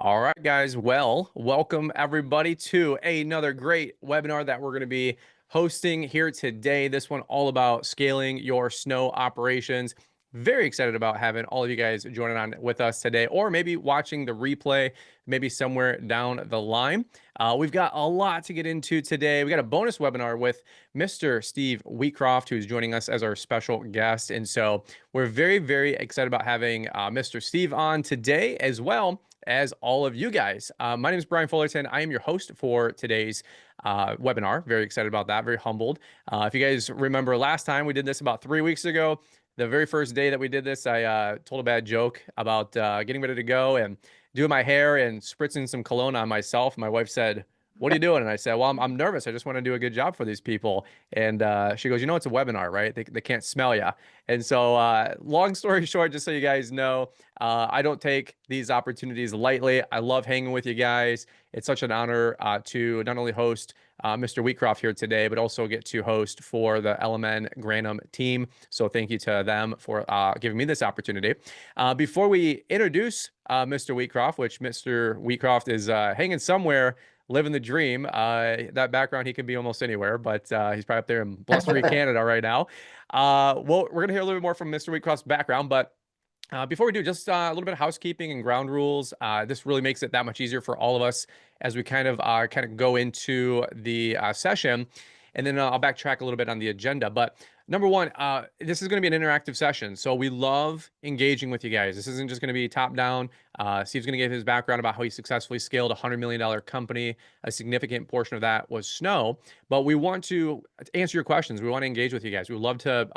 All right, guys. Well, welcome everybody to another great webinar that we're going to be hosting here today. This one all about scaling your snow operations. Very excited about having all of you guys joining on with us today, or maybe watching the replay, maybe somewhere down the line. We've got a lot to get into today. We got a bonus webinar with Mr. Steve Wheatcroft, who's joining us as our special guest. And so we're very, very excited about having Mr. Steve on today, as well as all of you guys. My name is Brian Fullerton. I am your host for today's webinar. Very excited about that. Very humbled. If you guys remember last time, we did this about 3 weeks ago. The very first day that we did this, I told a bad joke about getting ready to go and doing my hair and spritzing some cologne on myself. My wife said, "What are you doing?" And I said, "Well, I'm nervous. I just want to do a good job for these people." And she goes, "You know, it's a webinar, right? They can't smell you." And so, long story short, just so you guys know, I don't take these opportunities lightly. I love hanging with you guys. It's such an honor to not only host Mr. Wheatcroft here today, but also get to host for the LMN Granum team. So thank you to them for giving me this opportunity. Before we introduce Mr. Wheatcroft, which Mr. Wheatcroft is hanging somewhere, living the dream. That background, he could be almost anywhere, but he's probably up there in blustery Canada right now. Well, we're going to hear a little bit more from Mr. Wheatcroft's background, but before we do, just a little bit of housekeeping and ground rules. This really makes it that much easier for all of us as we kind of go into the session, and then I'll backtrack a little bit on the agenda. But number one, this is going to be an interactive session, so we love engaging with you guys. This isn't just going to be top down. Steve's going to give his background about how he successfully scaled a $100 million company. A significant portion of that was snow, but we want to answer your questions. We want to engage with you guys. We would love to,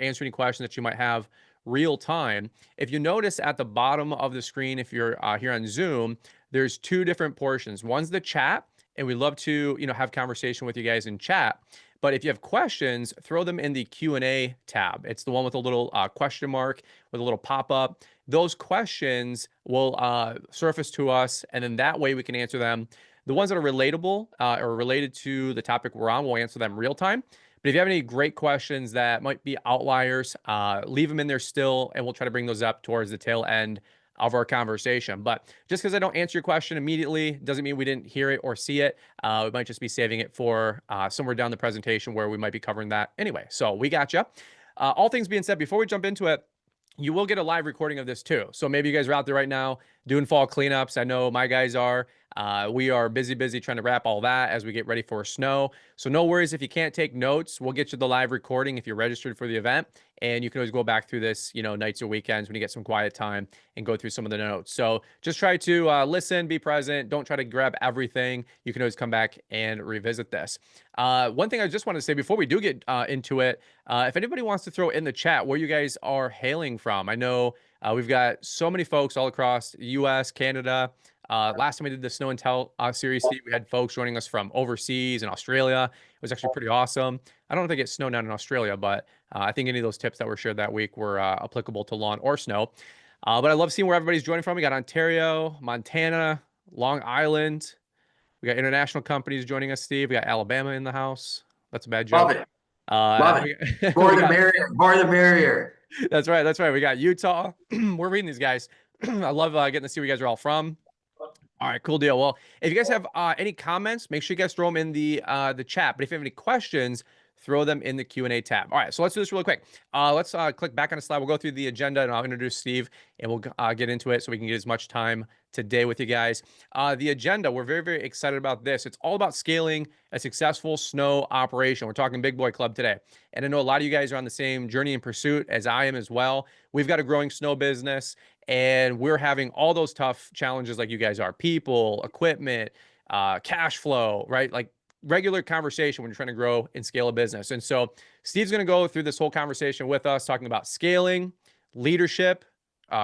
answer any questions that you might have real time. If you notice at the bottom of the screen, if you're here on Zoom, there's two different portions. One's the chat, and we love to, have conversation with you guys in chat. But if you have questions, throw them in the Q&A tab. It's the one with a little question mark with a little pop-up. Those questions will surface to us, and then that way we can answer them. The ones that are relatable or related to the topic we're on, we'll answer them real time. But if you have any great questions that might be outliers, leave them in there still, and we'll try to bring those up towards the tail end of our conversation. But just because I don't answer your question immediately doesn't mean we didn't hear it or see it. We might just be saving it for somewhere down the presentation where we might be covering that anyway. So we got you. All things being said, before we jump into it, you will get a live recording of this too. So maybe you guys are out there right now doing fall cleanups. I know my guys are. We are busy trying to wrap all that as we get ready for snow. So no worries if you can't take notes. We'll get you the live recording if you're registered for the event. And you can always go back through this, nights or weekends when you get some quiet time and go through some of the notes. So just try to listen, be present. Don't try to grab everything. You can always come back and revisit this. One thing I just want to say before we do get into it, if anybody wants to throw in the chat where you guys are hailing from. I know we've got so many folks all across the US, Canada. Last time we did the Snow and Tell series, we had folks joining us from overseas and Australia. It was actually pretty awesome. I don't know if they get snow down in Australia, but I think any of those tips that were shared that week were applicable to lawn or snow. But I love seeing where everybody's joining from. We got Ontario, Montana, Long Island. We got international companies joining us, Steve. We got Alabama in the house. That's a bad joke. Love it. Love it. More the merrier. More the merrier. That's right. That's right. We got Utah. We're reading these guys. I love getting to see where you guys are all from. All right, cool deal. Well, if you guys have any comments, make sure you guys throw them in the chat. But if you have any questions, throw them in the Q&A tab. All right, so let's do this really quick. Let's click back on the slide. We'll go through the agenda, and I'll introduce Steve, and we'll get into it so we can get as much time today with you guys. The agenda, we're very excited about this. It's all about scaling a successful snow operation. We're talking Big Boy Club today. And I know a lot of you guys are on the same journey and pursuit as I am as well. We've got a growing snow business, and we're having all those tough challenges like you guys are. People, equipment, cash flow, right? Like regular conversation when you're trying to grow and scale a business. And so Steve's going to go through this whole conversation with us, talking about scaling, leadership,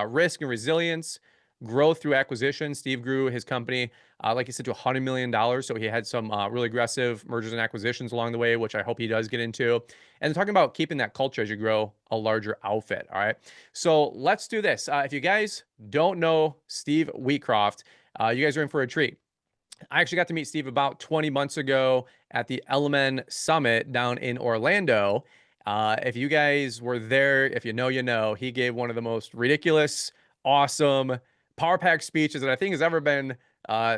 risk and resilience, growth through acquisition. Steve grew his company, like he said, to $100 million. So he had some really aggressive mergers and acquisitions along the way, which I hope he does get into. And talking about keeping that culture as you grow a larger outfit. All right. So let's do this. If you guys don't know Steve Wheatcroft, you guys are in for a treat. I actually got to meet Steve about 20 months ago at the LMN Summit down in Orlando. If you guys were there, if you know, he gave one of the most ridiculous, awesome power pack speeches that I think has ever been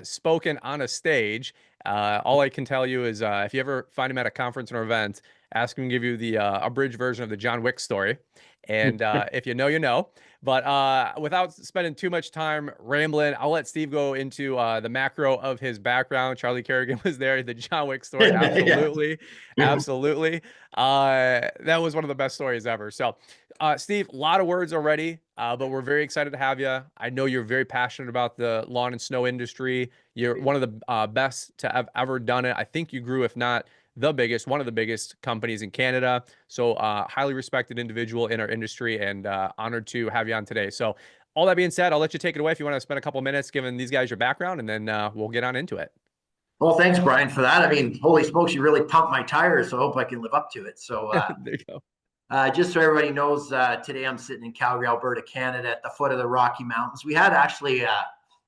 spoken on a stage. All I can tell you is if you ever find him at a conference or event, ask him to give you the abridged version of the John Wick story. And if you know, you know. But without spending too much time rambling, I'll let Steve go into the macro of his background. Charlie Kerrigan was there. The John Wick story, Yeah. absolutely, absolutely. That was one of the best stories ever. So, Steve, a lot of words already, but we're very excited to have you. I know you're very passionate about the lawn and snow industry. You're one of the best to have ever done it. I think you grew, if not the biggest, one of the biggest companies in Canada. So, highly respected individual in our industry, and honored to have you on today. So, all that being said, I'll let you take it away if you want to spend a couple minutes giving these guys your background, and then we'll get on into it. Well, thanks, Brian, for that. I mean, holy smokes, you really pumped my tires. So I hope I can live up to it. So, There you go. just so everybody knows, today I'm sitting in Calgary, Alberta, Canada, at the foot of the Rocky Mountains. We had actually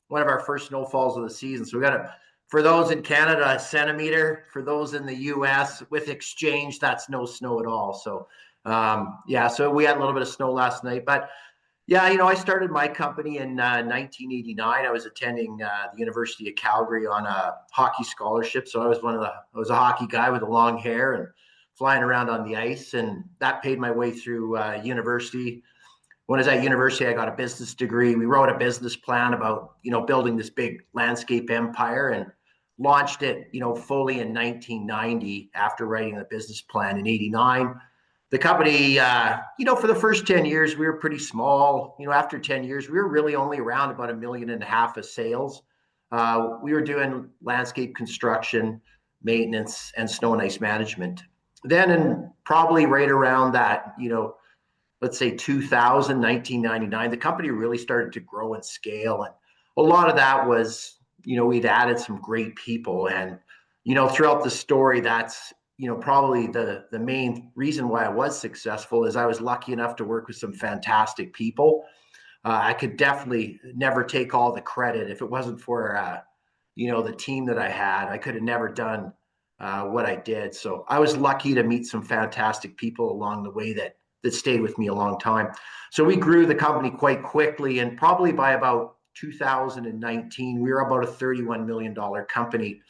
one of our first snowfalls of the season. So we got for those in Canada, a centimeter. For those in the US, with exchange, that's no snow at all. So, yeah, so we had a little bit of snow last night. But yeah, I started my company in 1989. I was attending the University of Calgary on a hockey scholarship. So I was a hockey guy with a long hair and flying around on the ice, and that paid my way through university. When I was at university, I got a business degree. We wrote a business plan about building this big landscape empire, and launched it fully in 1990 after writing the business plan in '89. The company, for the first 10 years, we were pretty small. After 10 years, we were really only around about $1.5 million of sales. We were doing landscape construction, maintenance, and snow and ice management. Then, in probably right around that, let's say 2000, 1999, the company really started to grow and scale. And a lot of that was, we'd added some great people. And, throughout the story, that's, probably the main reason why I was successful is I was lucky enough to work with some fantastic people. I could definitely never take all the credit. If it wasn't for, the team that I had, I could have never done what I did. So I was lucky to meet some fantastic people along the way that stayed with me a long time. So we grew the company quite quickly, and probably by about 2019, we were about a $31 million company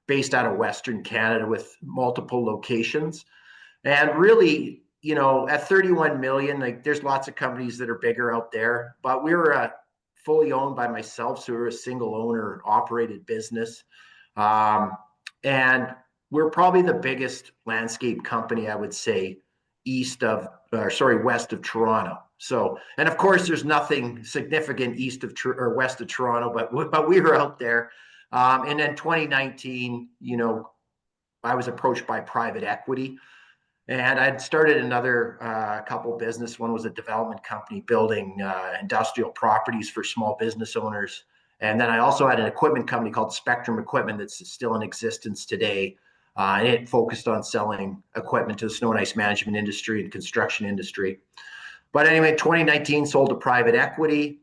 based out of Western Canada with multiple locations. And really, at 31 million, like there's lots of companies that are bigger out there, but we were fully owned by myself. So we were a single owner operated business. And we're probably the biggest landscape company, I would say, west of Toronto. So, and of course, there's nothing significant east of or west of Toronto, but we were out there. And then 2019, I was approached by private equity, and I'd started another couple business. One was a development company building industrial properties for small business owners. And then I also had an equipment company called Spectrum Equipment that's still in existence today. And it focused on selling equipment to the snow and ice management industry and construction industry. But anyway, 2019 sold to private equity,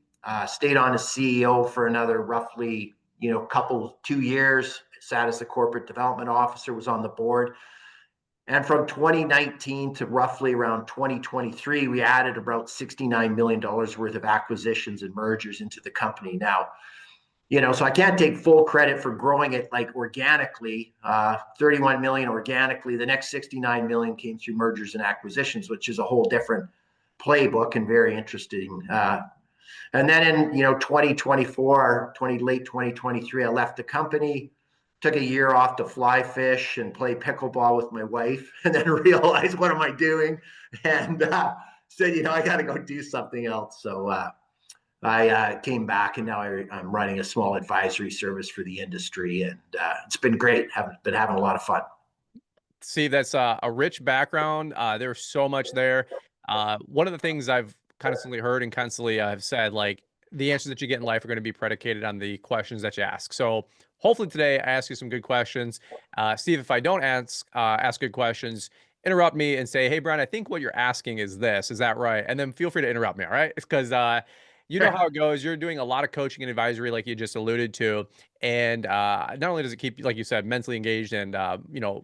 stayed on as CEO for another roughly, 2 years, sat as the corporate development officer, was on the board. And from 2019 to roughly around 2023, we added about $69 million worth of acquisitions and mergers into the company. Now, so I can't take full credit for growing it like organically, 31 million organically. The next 69 million came through mergers and acquisitions, which is a whole different playbook and very interesting. And then in 2024, late 2023, I left the company, took a year off to fly fish and play pickleball with my wife, and then realized, what am I doing? And said, I got to go do something else. So I came back, and now I'm running a small advisory service for the industry, and it's been great. Been having a lot of fun. See, that's a rich background. There's so much there. One of the things I've constantly heard and constantly have said, like the answers that you get in life are going to be predicated on the questions that you ask. So hopefully today I ask you some good questions. Steve, if I don't ask good questions, interrupt me and say, "Hey, Brian, I think what you're asking is this. Is that right?" And then feel free to interrupt me. All right, because you know how it goes. You're doing a lot of coaching and advisory, like you just alluded to, and not only does it keep, like you said, mentally engaged and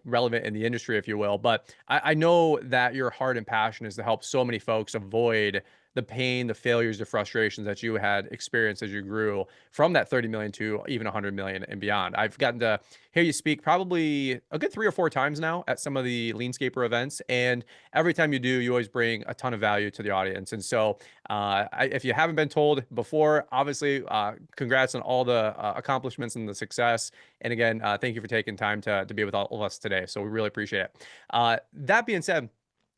relevant in the industry, if you will, but I know that your heart and passion is to help so many folks avoid the pain, the failures, the frustrations that you had experienced as you grew from that 30 million to even 100 million and beyond. I've gotten to hear you speak probably a good 3 or 4 times now at some of the Leanscaper events. And every time you do, you always bring a ton of value to the audience. And so, if you haven't been told before, obviously, congrats on all the accomplishments and the success. And again, thank you for taking time to be with all of us today. So we really appreciate it. That being said,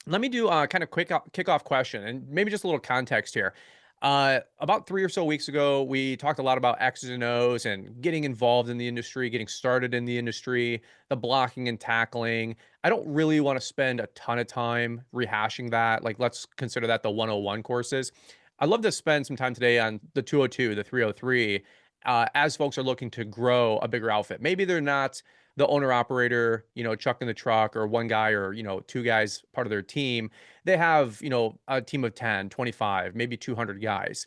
let me do a kind of quick kickoff question and maybe just a little context here. About 3 or so weeks ago, we talked a lot about X's and O's and getting involved in the industry, getting started in the industry, the blocking and tackling. I don't really want to spend a ton of time rehashing that. Like, let's consider that the 101 courses. I'd love to spend some time today on the 202, the 303, as folks are looking to grow a bigger outfit. Maybe they're not the owner operator, chucking the truck, or one guy or, two guys part of their team. They have, a team of 10, 25, maybe 200 guys.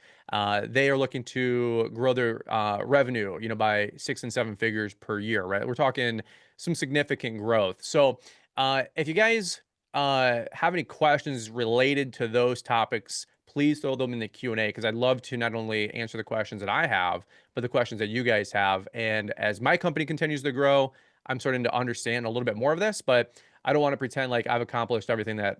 They are looking to grow their revenue, by 6 and 7 figures per year, right? We're talking some significant growth. So if you guys have any questions related to those topics, please throw them in the Q&A, because I'd love to not only answer the questions that I have, but the questions that you guys have. And as my company continues to grow, I'm starting to understand a little bit more of this, but I don't want to pretend like I've accomplished everything that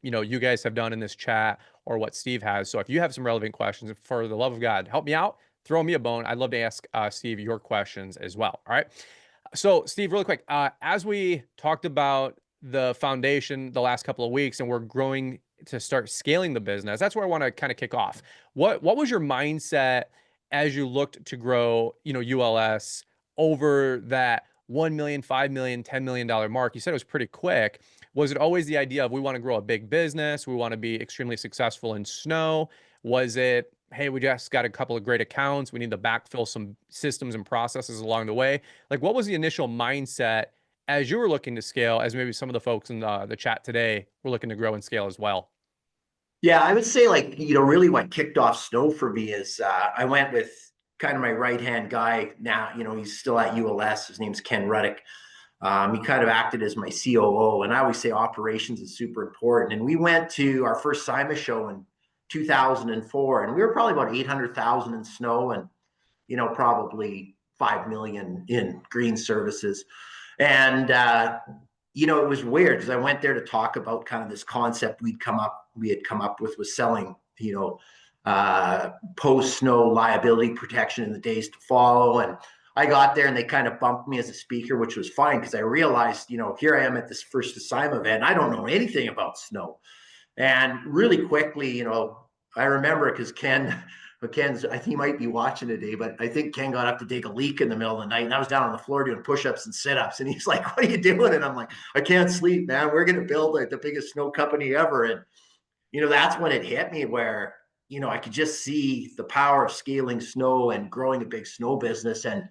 you guys have done in this chat or what Steve has. So if you have some relevant questions, for the love of God, help me out, throw me a bone. I'd love to ask Steve your questions as well. All right. So Steve, really quick, as we talked about the foundation the last couple of weeks, and we're growing to start scaling the business, that's where I want to kind of kick off. What was your mindset as you looked to grow, ULS over that 1 million, 5 million, $10 million mark? You said it was pretty quick. Was it always the idea of we want to grow a big business, we want to be extremely successful in snow? Was it, hey, we just got a couple of great accounts, we need to backfill some systems and processes along the way? Like, what was the initial mindset as you were looking to scale, as maybe some of the folks in the chat today were looking to grow and scale as well? Yeah, I would say, like, really what kicked off snow for me is I went with kind of my right hand guy now. He's still at ULS. His name's Ken Ruddick. He kind of acted as my COO, and I always say operations is super important. And we went to our first SIMA show in 2004, and we were probably about 800,000 in snow, and probably 5 million in green services. And it was weird because I went there to talk about kind of this concept we had come up with, was selling, post snow liability protection in the days to follow. And I got there and they kind of bumped me as a speaker, which was fine because I realized, here I am at this first assignment event. I don't know anything about snow. And really quickly, I remember because Ken's, I think he might be watching today, but I think Ken got up to take a leak in the middle of the night, and I was down on the floor doing push-ups and sit-ups, and he's like, "What are you doing?" And I'm like, "I can't sleep, man. We're going to build like the biggest snow company ever." And that's when it hit me where I could just see the power of scaling snow and growing a big snow business. And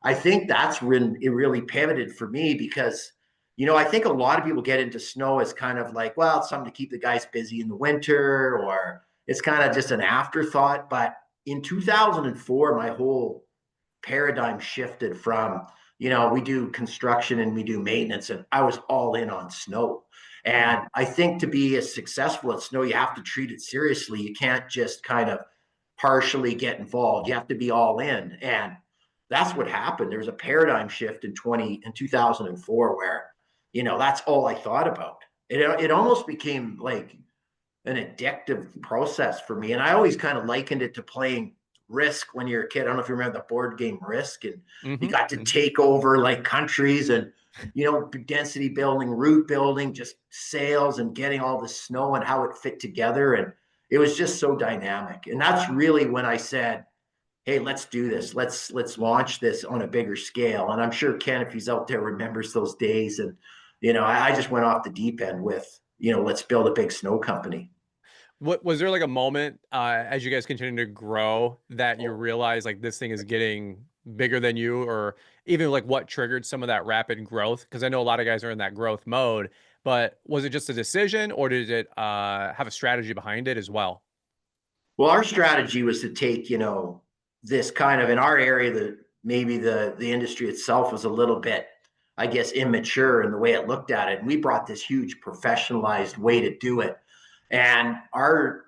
I think that's when it really pivoted for me because I think a lot of people get into snow as kind of like, well, it's something to keep the guys busy in the winter, or it's kind of just an afterthought. But in 2004, my whole paradigm shifted from, we do construction and we do maintenance, and I was all in on snow. And I think to be as successful at snow, you have to treat it seriously. You can't just kind of partially get involved. You have to be all in. And that's what happened. There was a paradigm shift in 2004 where, that's all I thought about. It almost became like an addictive process for me. And I always kind of likened it to playing Risk when you're a kid. I don't know if you remember the board game Risk, and you got to take over like countries and, density building, route building, just sales and getting all the snow and how it fit together. And it was just so dynamic. And that's really when I said, hey, let's do this. Let's launch this on a bigger scale. And I'm sure Ken, if he's out there, remembers those days. And, I just went off the deep end with, let's build a big snow company. What was there like a moment as you guys continue to grow that you realize like this thing is getting bigger than you, or even like what triggered some of that rapid growth? Because I know a lot of guys are in that growth mode, but was it just a decision, or did it have a strategy behind it as well? Well, our strategy was to take, this kind of, in our area, that maybe the industry itself was a little bit, I guess, immature in the way it looked at it. And we brought this huge professionalized way to do it. And our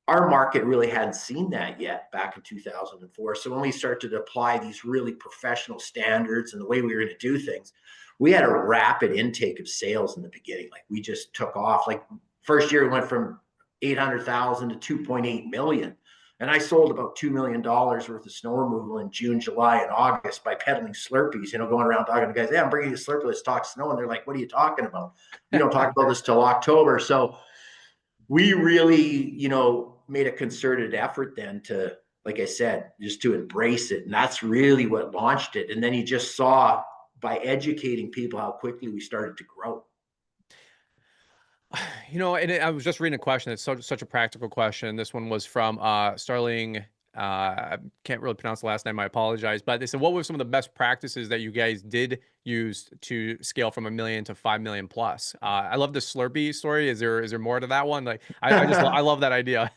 our market really hadn't seen that yet back in 2004. So when we started to apply these really professional standards and the way we were going to do things, we had a rapid intake of sales in the beginning. Like we just took off. Like first year we went from 800,000 to 2.8 million. And I sold about $2 million worth of snow removal in June, July, and August by peddling Slurpees, going around talking to guys, hey, I'm bringing you a Slurpee, let's talk snow. And they're like, what are you talking about? We don't talk about this till October. So we really, made a concerted effort then to, like I said, just to embrace it. And that's really what launched it. And then you just saw by educating people how quickly we started to grow. And I was just reading a question. It's such a practical question. This one was from Starling. I can't really pronounce the last name. I apologize. But they said, what were some of the best practices that you guys did use to scale from 1 million to 5 million plus? I love the Slurpee story. Is there more to that one? Like, I love that idea.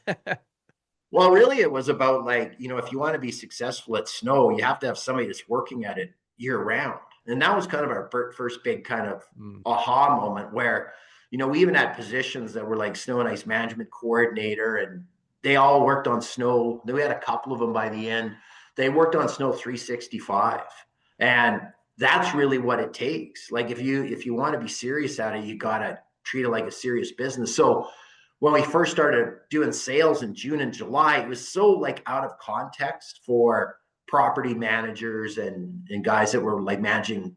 Well, really, it was about like, if you want to be successful at snow, you have to have somebody that's working at it year round. And that was kind of our first big kind of Mm, aha moment where, we even had positions that were like snow and ice management coordinator, and they all worked on snow. Then we had a couple of them by the end. They worked on snow 365. And that's really what it takes. Like if you want to be serious at it, you got to treat it like a serious business. So when we first started doing sales in June and July, it was so like out of context for property managers and guys that were like managing,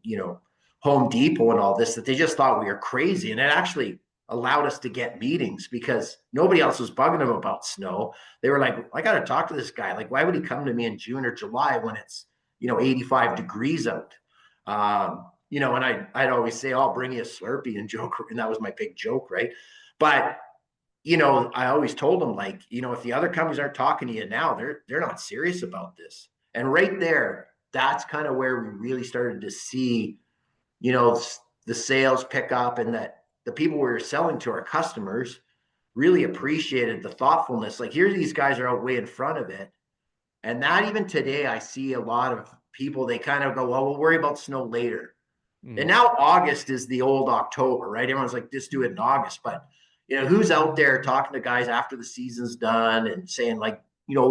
Home Depot and all this, that they just thought we were crazy. And it actually allowed us to get meetings because nobody else was bugging them about snow. They were like, I got to talk to this guy. Like, why would he come to me in June or July when it's, 85 degrees out? And I'd always say, I'll bring you a Slurpee and joke. And that was my big joke, right? But I always told them, like, if the other companies aren't talking to you now, they're not serious about this. And right there, that's kind of where we really started to see, the sales pick up, and that the people we were selling to, our customers, really appreciated the thoughtfulness. Like, here these guys are out way in front of it. And that even today, I see a lot of people, they kind of go, well, we'll worry about snow later. And mm. now August is the old October, right? Everyone's like, just do it in August. But, who's out there talking to guys after the season's done and saying, like,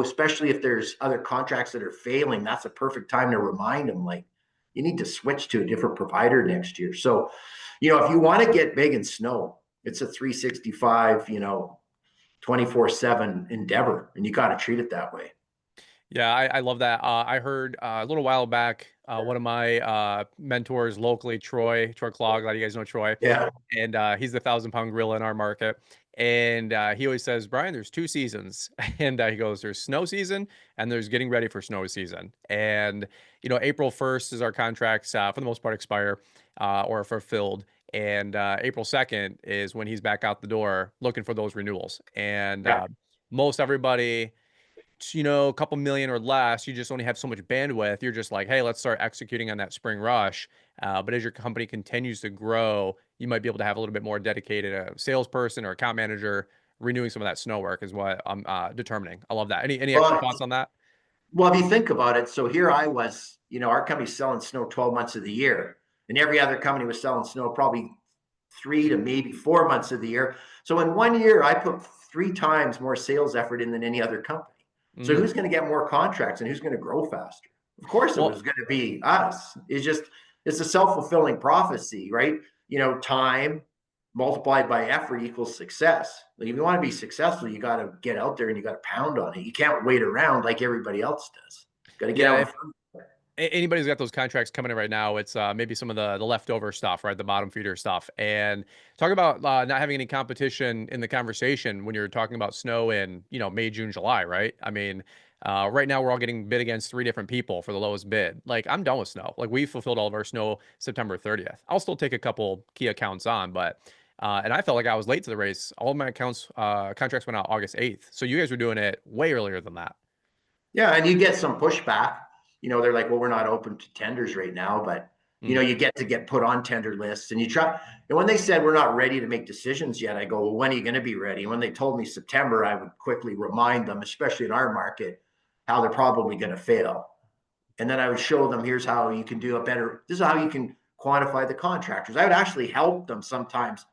especially if there's other contracts that are failing, that's a perfect time to remind them, like, you need to switch to a different provider next year. So, if you want to get big in snow, it's a 365, 24/7 endeavor, and you got to treat it that way. Yeah, I love that. I heard a little while back, one of my mentors locally, Troy Clog, a lot of you guys know Troy, Yeah. and he's the 1,000 pound gorilla in our market. And he always says, Brian, there's two seasons. And he goes, there's snow season and there's getting ready for snow season. And, April 1st is our contracts for the most part expire or fulfilled. And April 2nd is when he's back out the door looking for those renewals. And Yeah. most everybody, a couple million or less, you just only have so much bandwidth. You're just like, hey, let's start executing on that spring rush. But as your company continues to grow, you might be able to have a little bit more dedicated salesperson or account manager renewing some of that snow work is what I'm determining. I love that. Any extra Well, thoughts on that? Well, if you think about it, so here I was, our company's selling snow 12 months of the year, and every other company was selling snow probably 3 to maybe 4 months of the year. So in 1 year, I put 3 times more sales effort in than any other company. So Mm. who's going to get more contracts and who's going to grow faster? Of course, it was Well, going to be us. It's a self-fulfilling prophecy, right? Time multiplied by effort equals success. Like, if you want to be successful, you got to get out there and you got to pound on it. You can't wait around like everybody else does. Got to get yeah, out in if front. anybody's got those contracts coming in right now, it's maybe some of the leftover stuff, right? The bottom feeder stuff. And talk about not having any competition in the conversation when you're talking about snow in, May, June, July, right? I mean, right now we're all getting bid against three different people for the lowest bid. Like, I'm done with snow. Like, we fulfilled all of our snow September 30th. I'll still take a couple key accounts on, but and I felt like I was late to the race. All of my contracts went out August 8th. So you guys were doing it way earlier than that. Yeah, and you get some pushback. They're like, well, we're not open to tenders right now, but Mm, you get put on tender lists, and you try. And when they said we're not ready to make decisions yet, I go, well, when are you going to be ready? And when they told me September, I would quickly remind them, especially in our market, how they're probably going to fail. And then I would show them, here's how you can do a better. This is how you can quantify the contractors. I would actually help them sometimes,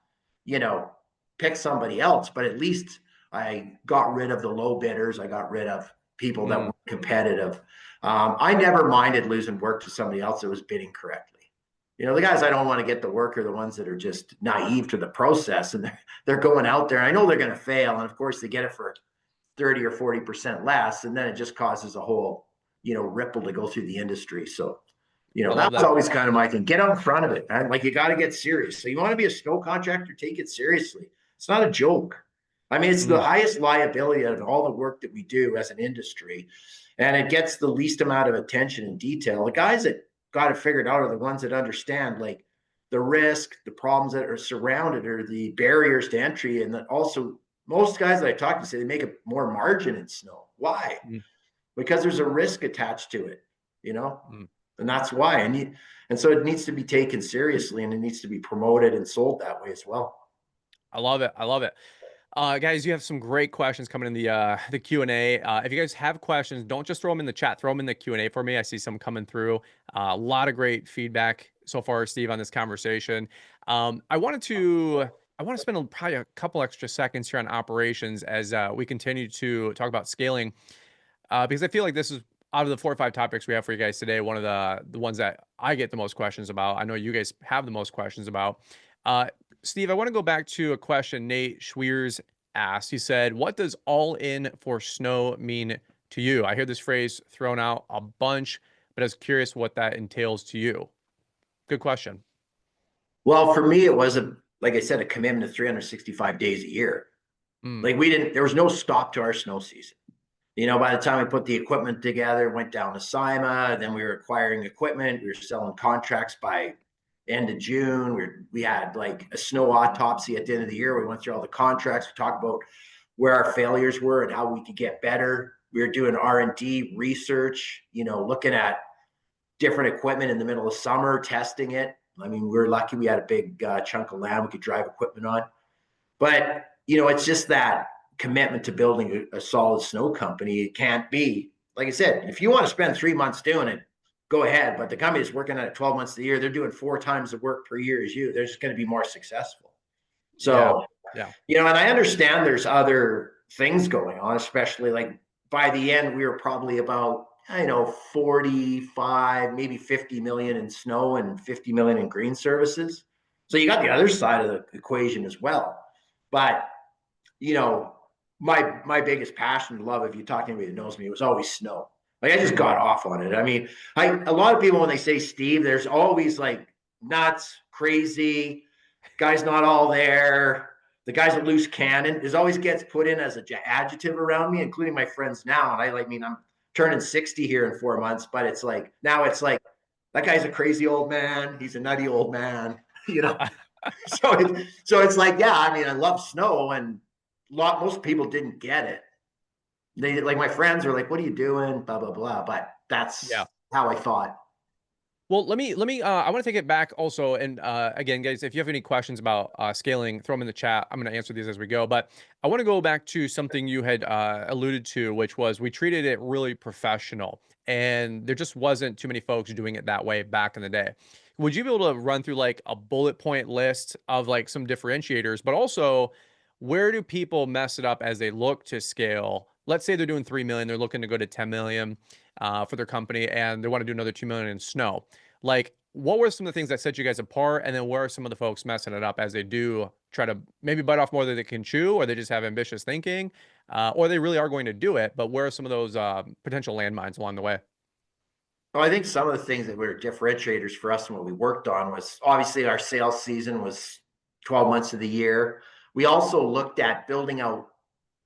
you know, pick somebody else, but at least I got rid of the low bidders. I got rid of people that Mm, were competitive. I never minded losing work to somebody else that was bidding correctly. The guys I don't want to get the work are the ones that are just naive to the process, and they're going out there. I know they're going to fail, and of course they get it for 30 or 40% less, and then it just causes a whole ripple to go through the industry. So I that love was that. always kind of my thing. Get out in front of it, man. Like, you got to get serious. So you want to be a snow contractor, take it seriously. It's not a joke. I mean, it's the Mm, highest liability of all the work that we do as an industry, and it gets the least amount of attention and detail. The guys that got it figured out are the ones that understand, like, the risk, the problems that are surrounded, or the barriers to entry, and that also most guys that I talk to say they make a more margin in snow. Why? mm, Because there's a risk attached to it, you know, mm. and that's why. And so it needs to be taken seriously, and it needs to be promoted and sold that way as well. I love it. I love it. Guys, you have some great questions coming in the Q&A. If you guys have questions, don't just throw them in the chat. Throw them in the Q&A for me. I see some coming through. A lot of great feedback so far, Steve, on this conversation. I wanted to spend probably a couple extra seconds here on operations as we continue to talk about scaling, because I feel like this is out of the 4 or 5 topics we have for you guys today, one of the ones that I get the most questions about. I know you guys have the most questions about. Uh, Steve, I want to go back to a question Nate Schweers asked. He said, "What does all in for snow mean to you?" I hear this phrase thrown out a bunch, but I was curious what that entails to you. Good question. Well, for me, it was like I said, a commitment to 365 days a year. Mm, Like, there was no stop to our snow season. By the time we put the equipment together, went down to SIMA, then we were acquiring equipment. We were selling contracts by end of June. We had like a snow autopsy at the end of the year. We went through all the contracts. We talked about where our failures were and how we could get better. We were doing R&D research, looking at different equipment in the middle of summer, testing it. I mean, we were lucky we had a big chunk of land we could drive equipment on. But, it's just that commitment to building a solid snow company. It can't be, like I said, if you want to spend 3 months doing it, go ahead. But the company is working on it 12 months of the year. They're doing 4 times the work per year as you. They're just going to be more successful. yeah. So, Yeah. and I understand there's other things going on, especially like by the end, we were probably about, 45, maybe 50 million in snow and 50 million in green services. So you got the other side of the equation as well. But, you know, my biggest passion and love, if you talk to anybody that knows me, was always snow. Like, I just Mm, got off on it. I mean, a lot of people, when they say Steve, there's always like nuts, crazy, guy's not all there. The guy's a loose cannon. There's always gets put in as an adjective around me, including my friends now. And I'm turning 60 here in 4 months, but it's like, now it's like, that guy's a crazy old man. He's a nutty old man, you know? So it's like, yeah, I mean, I love snow, and most people didn't get it. They, like, my friends are like, what are you doing? Blah, blah, blah. But yeah. that's how I thought. Well, let me I want to take it back also. And again, guys, if you have any questions about scaling, throw them in the chat. I'm going to answer these as we go. But I want to go back to something you had alluded to, which was we treated it really professional. And there just wasn't too many folks doing it that way back in the day. Would you be able to run through like a bullet point list of like some differentiators, but also where do people mess it up as they look to scale? Let's say they're doing 3 million, they're looking to go to 10 million for their company, and they want to do another 2 million in snow. Like, what were some of the things that set you guys apart? And then where are some of the folks messing it up as they do try to maybe bite off more than they can chew, or they just have ambitious thinking, or they really are going to do it? But where are some of those potential landmines along the way? Well, I think some of the things that were differentiators for us and what we worked on was obviously our sales season was 12 months of the year. We also looked at building out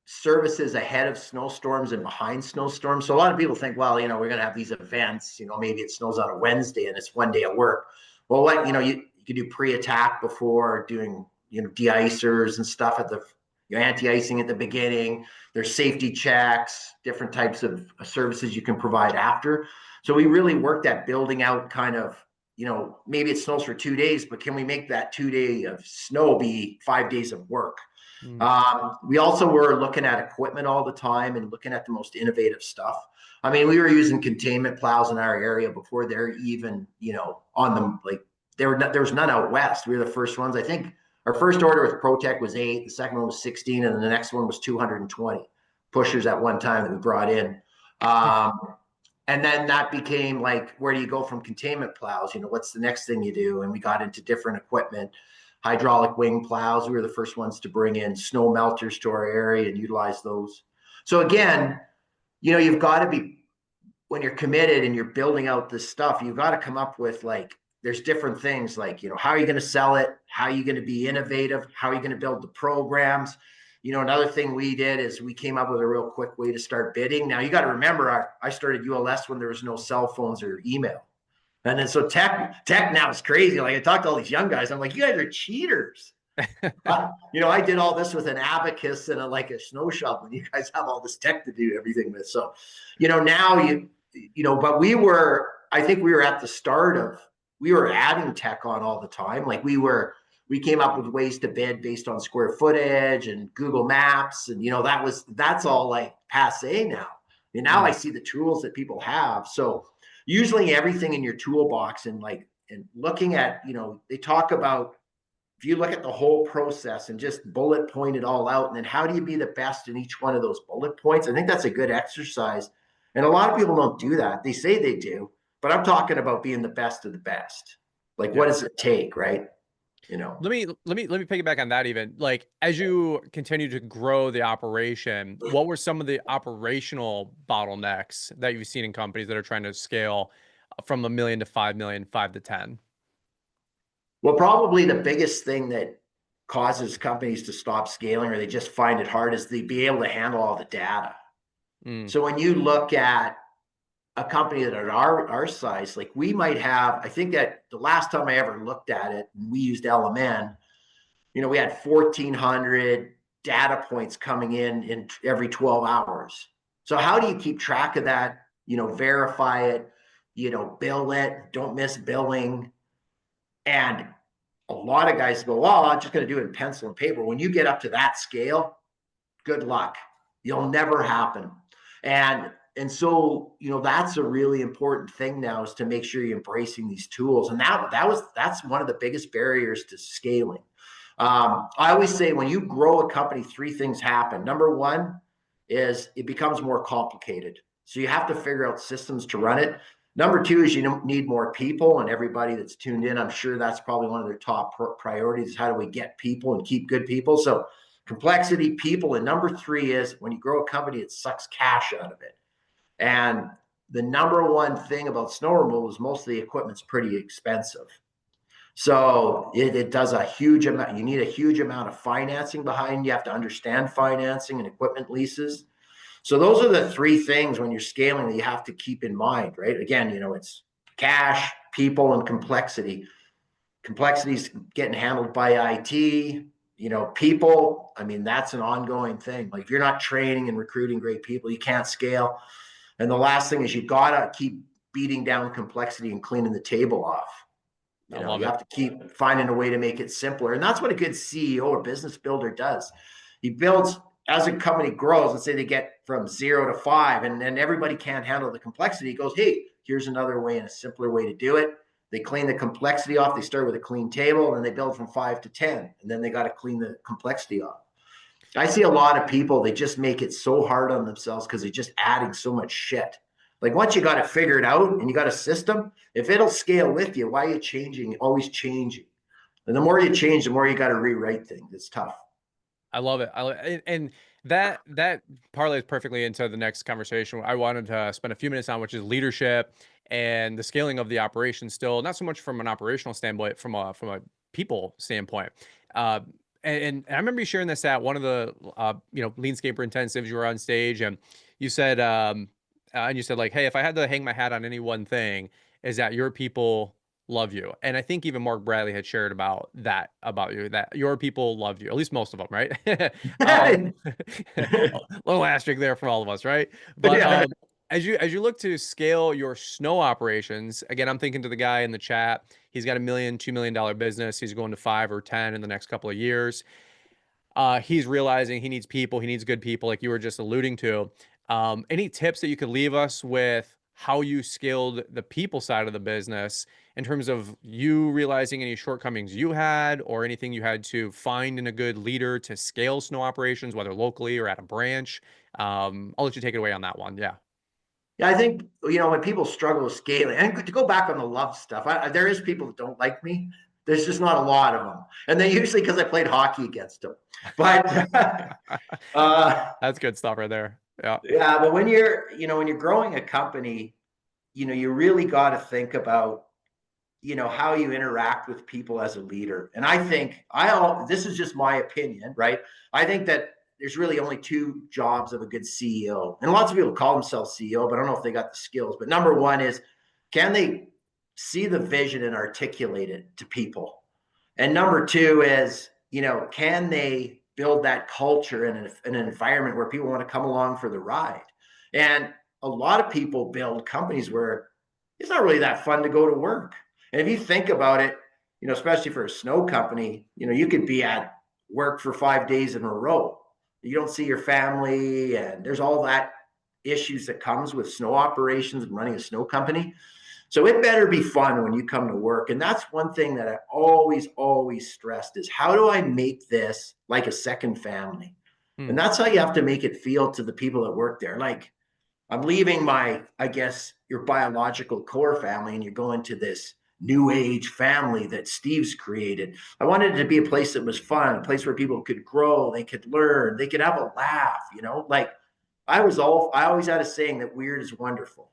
services ahead of snowstorms and behind snowstorms. So a lot of people think, well, we're going to have these events, maybe it snows on a Wednesday and it's one day of work. Well, you can do pre-attack before doing, de-icers and stuff at the, anti-icing at the beginning. There's safety checks, different types of services you can provide after. So we really worked at building out kind of, maybe it snows for 2 days, but can we make that 2 day of snow be 5 days of work? Mm, We also were looking at equipment all the time and looking at the most innovative stuff. I mean, we were using containment plows in our area before they're even, on them. Like, there was none out west. We were the first ones. I think Our first order with ProTech was 8, the second one was 16, and then the next one was 220 pushers at one time that we brought in. Um, and then that became like, where do you go from containment plows? What's the next thing you do? And we got into different equipment, hydraulic wing plows. We were the first ones to bring in snow melters to our area and utilize those. So again, you've got to be, when you're committed and you're building out this stuff, you've got to come up with, like, there's different things, like, how are you going to sell it? How are you going to be innovative? How are you going to build the programs? Another thing we did is we came up with a real quick way to start bidding. Now you got to remember, I started ULS when there was no cell phones or email. And then so tech now is crazy. Like, I talked to all these young guys. I'm like, you guys are cheaters. I did all this with an abacus and a snow shovel, and you guys have all this tech to do everything with. So, now but I think we were at the start of, we were adding tech on all the time. Like, we came up with ways to bid based on square footage and Google Maps. And, that's all like passe now. And now I see the tools that people have. So usually everything in your toolbox, and looking at, they talk about, if you look at the whole process and just bullet point it all out, and then how do you be the best in each one of those bullet points? I think that's a good exercise. And a lot of people don't do that. They say they do, but I'm talking about being the best of the best. Like, what does it take, right? Let me piggyback on that. Even like, as you continue to grow the operation, what were some of the operational bottlenecks that you've seen in companies that are trying to scale from 1 million to 5 million, 5 to 10? Well, probably the biggest thing that causes companies to stop scaling, or they just find it hard, is they be able to handle all the data. So when you look at a company that at our size, like, we might have, I think that the last time I ever looked at it, and we used LMN, we had 1,400 data points coming in every 12 hours. So how do you keep track of that? Verify it, bill it, don't miss billing. And a lot of guys go, well, I'm just going to do it in pencil and paper. When you get up to that scale, good luck. You'll never happen. And so, that's a really important thing now, is to make sure you're embracing these tools. And that's one of the biggest barriers to scaling. I always say, when you grow a company, 3 things happen. Number one is it becomes more complicated. So you have to figure out systems to run it. Number 2 is you need more people, and everybody that's tuned in, I'm sure that's probably one of their top priorities, is how do we get people and keep good people? So complexity, people. And number 3 is, when you grow a company, it sucks cash out of it. And the number one thing about snow removal is most of the equipment's pretty expensive. So it does a huge amount. You need a huge amount of financing behind. You have to understand financing and equipment leases. So those are the 3 things when you're scaling that you have to keep in mind, right? Again, it's cash, people, and complexity. Complexity is getting handled by IT. People, I mean, that's an ongoing thing. Like, if you're not training and recruiting great people, you can't scale. And the last thing is, you got to keep beating down complexity and cleaning the table off. You have to keep finding a way to make it simpler. And that's what a good CEO or business builder does. He builds, as a company grows, let's say they get from 0 to 5, and then everybody can't handle the complexity. He goes, hey, here's another way and a simpler way to do it. They clean the complexity off. They start with a clean table, and then they build from 5 to 10, and then they got to clean the complexity off. I see a lot of people, they just make it so hard on themselves because they're just adding so much shit. Like, once you got it figured out and you got a system, if it'll scale with you, why are you changing? Always changing. And the more you change, the more you got to rewrite things. It's tough. I love it. And that parlays perfectly into the next conversation I wanted to spend a few minutes on, which is leadership and the scaling of the operation. Still, not so much from an operational standpoint, from a people standpoint. And I remember you sharing this at one of the Leanscaper intensives. You were on stage, and you said like, hey, if I had to hang my hat on any one thing, is that your people love you. And I think even Mark Bradley had shared about you, that your people loved you, at least most of them, right? Little asterisk there for all of us, right? But Yeah. as you look to scale your snow operations, again, I'm thinking to the guy in the chat. He's got $1 million, $2 million business. He's going to 5 or 10 in the next couple of years. He's realizing he needs people. He needs good people, like you were just alluding to. Any tips that you could leave us with how you scaled the people side of the business in terms of you realizing any shortcomings you had or anything you had to find in a good leader to scale snow operations, whether locally or at a branch. I'll let you take it away on that one. Yeah. Yeah, I think when people struggle with scaling, and to go back on the love stuff, there is people that don't like me. There's just not a lot of them, and they usually because I played hockey against them. But That's good stuff right there. Yeah. yeah, but when you're growing a company, you really got to think about how you interact with people as a leader. And I think this is just my opinion, right? I think that there's really only two jobs of a good CEO. And lots of people call themselves CEO, but I don't know if they got the skills. But number one is, can they see the vision and articulate it to people? And number two is, can they build that culture in an environment where people want to come along for the ride? And a lot of people build companies where it's not really that fun to go to work. And if you think about it, especially for a snow company, you could be at work for 5 days in a row. You don't see your family, and there's all that issues that comes with snow operations and running a snow company. So it better be fun when you come to work. And that's one thing that I always, always stressed is how do I make this like a second family? Hmm. And that's how you have to make it feel to the people that work there. Like, I'm leaving I guess, your biological core family, and you're going to this new age family that Steve's created. I wanted it to be a place that was fun, a place where people could grow, they could learn, they could have a laugh, like I always had a saying that weird is wonderful.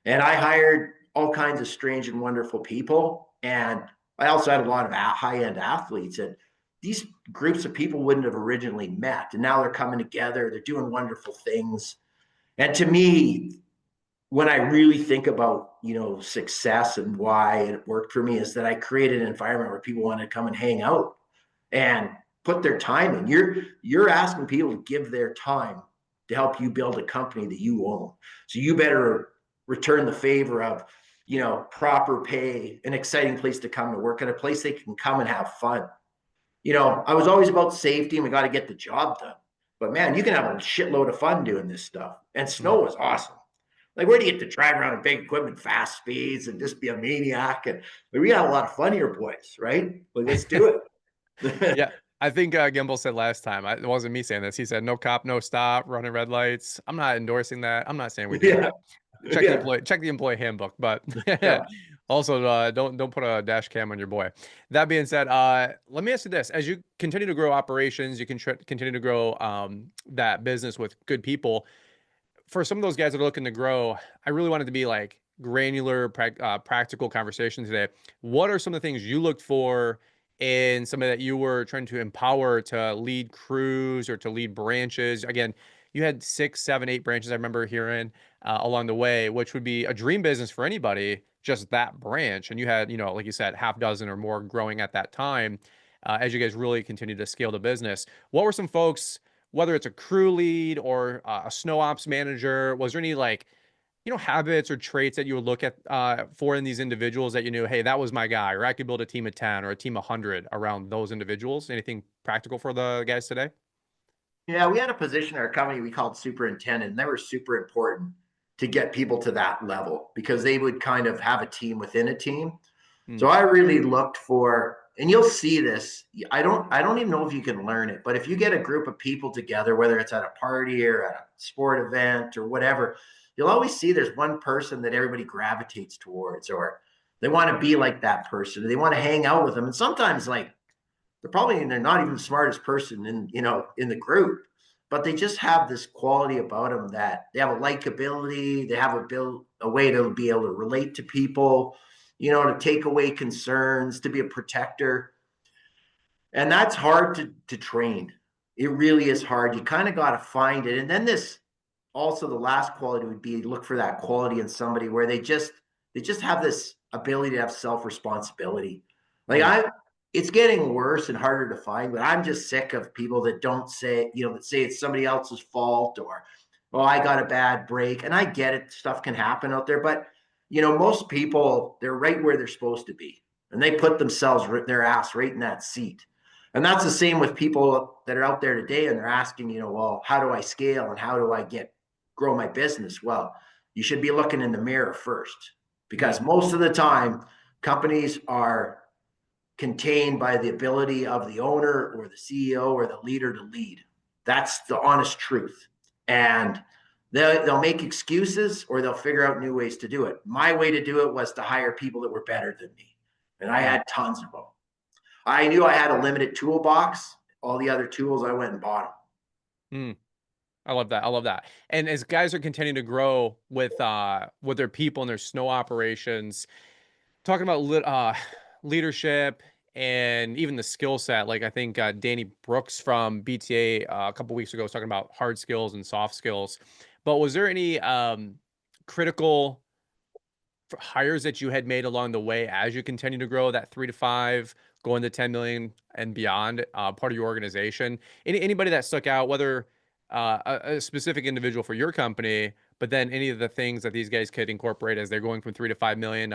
And I hired all kinds of strange and wonderful people. And I also had a lot of high end athletes. And these groups of people wouldn't have originally met. And now they're coming together, they're doing wonderful things. And to me, when I really think about, success and why it worked for me is that I created an environment where people want to come and hang out and put their time in. You're asking people to give their time to help you build a company that you own. So you better return the favor of, proper pay, an exciting place to come to work, and a place they can come and have fun. I was always about safety and we got to get the job done. But man, you can have a shitload of fun doing this stuff. And Hmm. snow was awesome. Like, where do you get to drive around in big equipment, fast speeds, and just be a maniac? And we had a lot of fun here, boys, right? Like, let's do it. Yeah, I think Gimbal said last time. It wasn't me saying this. He said, "No cop, no stop, running red lights." I'm not endorsing that. I'm not saying we do Yeah. that. Yeah. Check the employee handbook, but Yeah. also don't put a dash cam on your boy. That being said, let me ask you this: as you continue to grow operations, you can continue to grow that business with good people. For some of those guys that are looking to grow, I really wanted to be like granular, practical conversation today. What are some of the things you looked for in somebody that you were trying to empower to lead crews or to lead branches? Again, you had 6, 7, 8 branches I remember hearing along the way, which would be a dream business for anybody, just that branch. And you had, like you said, half dozen or more growing at that time as you guys really continue to scale the business. What were some folks, whether it's a crew lead or a snow ops manager, was there any like, habits or traits that you would look at for in these individuals that you knew, hey, that was my guy, or I could build a team of 10 or a team of 100 around those individuals? Anything practical for the guys today? Yeah, we had a position in our company we called superintendent, and they were super important to get people to that level because they would kind of have a team within a team. Hmm. So I really looked for, and you'll see this. I don't even know if you can learn it, but if you get a group of people together, whether it's at a party or at a sport event or whatever, you'll always see there's one person that everybody gravitates towards, or they want to be like that person, or they want to hang out with them. And sometimes, like, they're not even the smartest person in the group, but they just have this quality about them that they have a likability, they have a way to be able to relate to people, to take away concerns, to be a protector. And that's hard to train. It really is hard. You kind of got to find it. And then this also, the last quality would be look for that quality in somebody where they just have this ability to have self-responsibility. Like, Hmm. it's getting worse and harder to find, but I'm just sick of people that don't say, that say it's somebody else's fault, or, oh, I got a bad break. And I get it, stuff can happen out there, but most people, they're right where they're supposed to be. And they put themselves, their ass right in that seat. And that's the same with people that are out there today, and they're asking, well, how do I scale and how do I grow my business? Well, you should be looking in the mirror first, because most of the time companies are contained by the ability of the owner or the CEO or the leader to lead. That's the honest truth. And they'll make excuses or they'll figure out new ways to do it. My way to do it was to hire people that were better than me. And I had tons of them. I knew I had a limited toolbox. All the other tools, I went and bought Mm. I love that. I love that. And as guys are continuing to grow with their people and their snow operations, talking about leadership and even the skill set. Like I think Danny Brooks from BTA a couple weeks ago was talking about hard skills and soft skills. But was there any critical hires that you had made along the way as you continue to grow that 3 to 5, going to 10 million and beyond, part of your organization? Anybody that stuck out, whether a specific individual for your company, but then any of the things that these guys could incorporate as they're going from 3 to 5 million,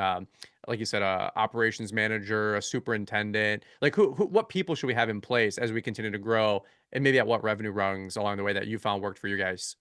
like you said, a operations manager, a superintendent, like what people should we have in place as we continue to grow, and maybe at what revenue rungs along the way that you found worked for you guys?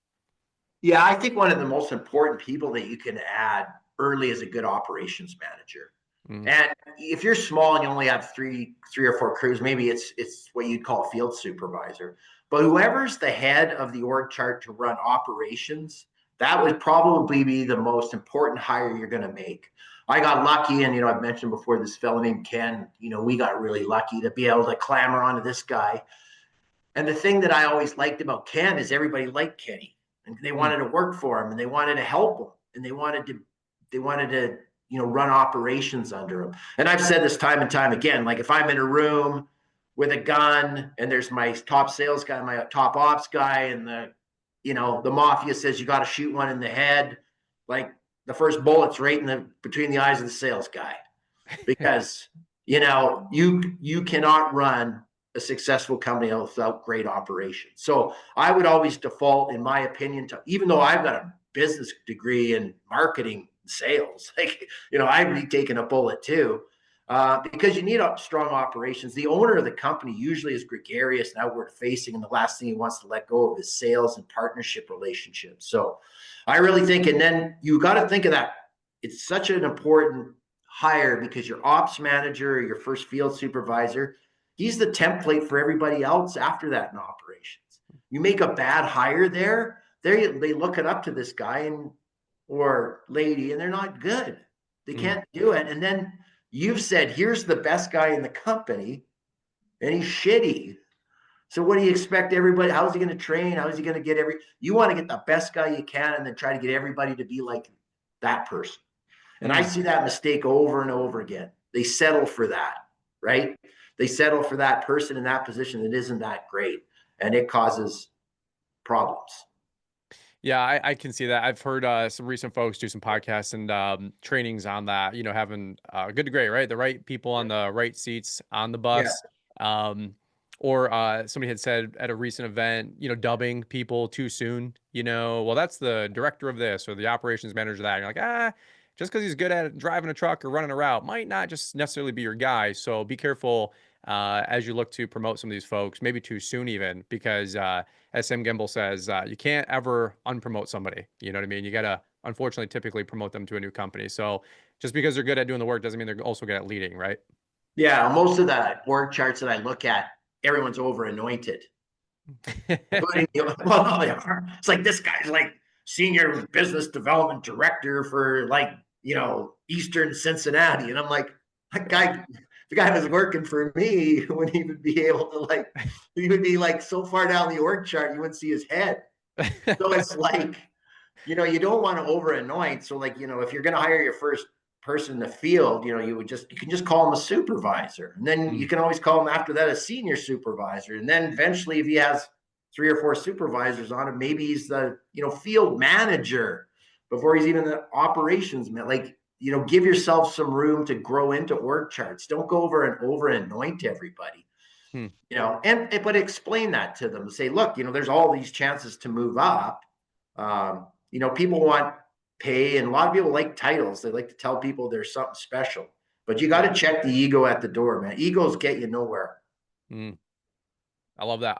Yeah, I think one of the most important people that you can add early is a good operations manager. Mm, And if you're small and you only have three or four crews, maybe it's what you'd call a field supervisor. But whoever's the head of the org chart to run operations, that would probably be the most important hire you're going to make. I got lucky, and I've mentioned before this fellow named Ken. We got really lucky to be able to clamor onto this guy. And the thing that I always liked about Ken is everybody liked Kenny, and they mm, wanted to work for him, and they wanted to help him, and they wanted to run operations under him. And I've said this time and time again, like if I'm in a room with a gun and there's my top sales guy, my top ops guy, and the mafia says you got to shoot one in the head, like the first bullet's right in the between the eyes of the sales guy, because you cannot run a successful company without great operations. So I would always default, in my opinion, to, even though I've got a business degree in marketing and sales, like I'd be taking a bullet too, because you need strong operations. The owner of the company usually is gregarious and outward facing, and the last thing he wants to let go of is sales and partnership relationships. So I really think, and then you got to think of that. It's such an important hire, because your ops manager or your first field supervisor, he's the template for everybody else after that in operations. You make a bad hire there, they look it up to this guy or lady, and they're not good. They mm, can't do it. And then you've said, here's the best guy in the company, and he's shitty. So what do you expect everybody? How is he going to train? How is he going to get you want to get the best guy you can and then try to get everybody to be like that person. And I mm. see that mistake over and over again. They settle for that, right? They settle for that person in that position that isn't that great, and it causes problems. Yeah, I can see that. I've heard some recent folks do some podcasts and trainings on that, having good to great, right? The right people on the right seats on the Yeah. bus. Um, or somebody had said at a recent event, dubbing people too soon, well, that's the director of this or the operations manager of that. And you're like, just because he's good at driving a truck or running a route might not just necessarily be your guy. So be careful as you look to promote some of these folks, maybe too soon even, because as Sam Gimbel says, you can't ever unpromote somebody. You know what I mean? You got to, unfortunately, typically promote them to a new company. So just because they're good at doing the work doesn't mean they're also good at leading, right? Yeah. Most of the org charts that I look at, everyone's over anointed, including well, no, they are. It's like this guy's like senior business development director for Eastern Cincinnati, and I'm like, that guy. The guy was working for me wouldn't even be able to he would be like so far down the org chart you wouldn't see his head. So it's like, you don't want to over anoint. So if you're going to hire your first person in the field, you can just call him a supervisor, and then you Mm, can always call him after that a senior supervisor, and then eventually if he has 3 or 4 supervisors on him, maybe he's the field manager before he's even the operations man. Give yourself some room to grow into org charts. Don't go over anoint everybody. hmm. But explain that to them. Say, look, there's all these chances to move up. People want pay, and a lot of people like titles. They like to tell people there's something special, but you got Yeah. to check the ego at the door, man. Egos get you nowhere. Mm. I love that.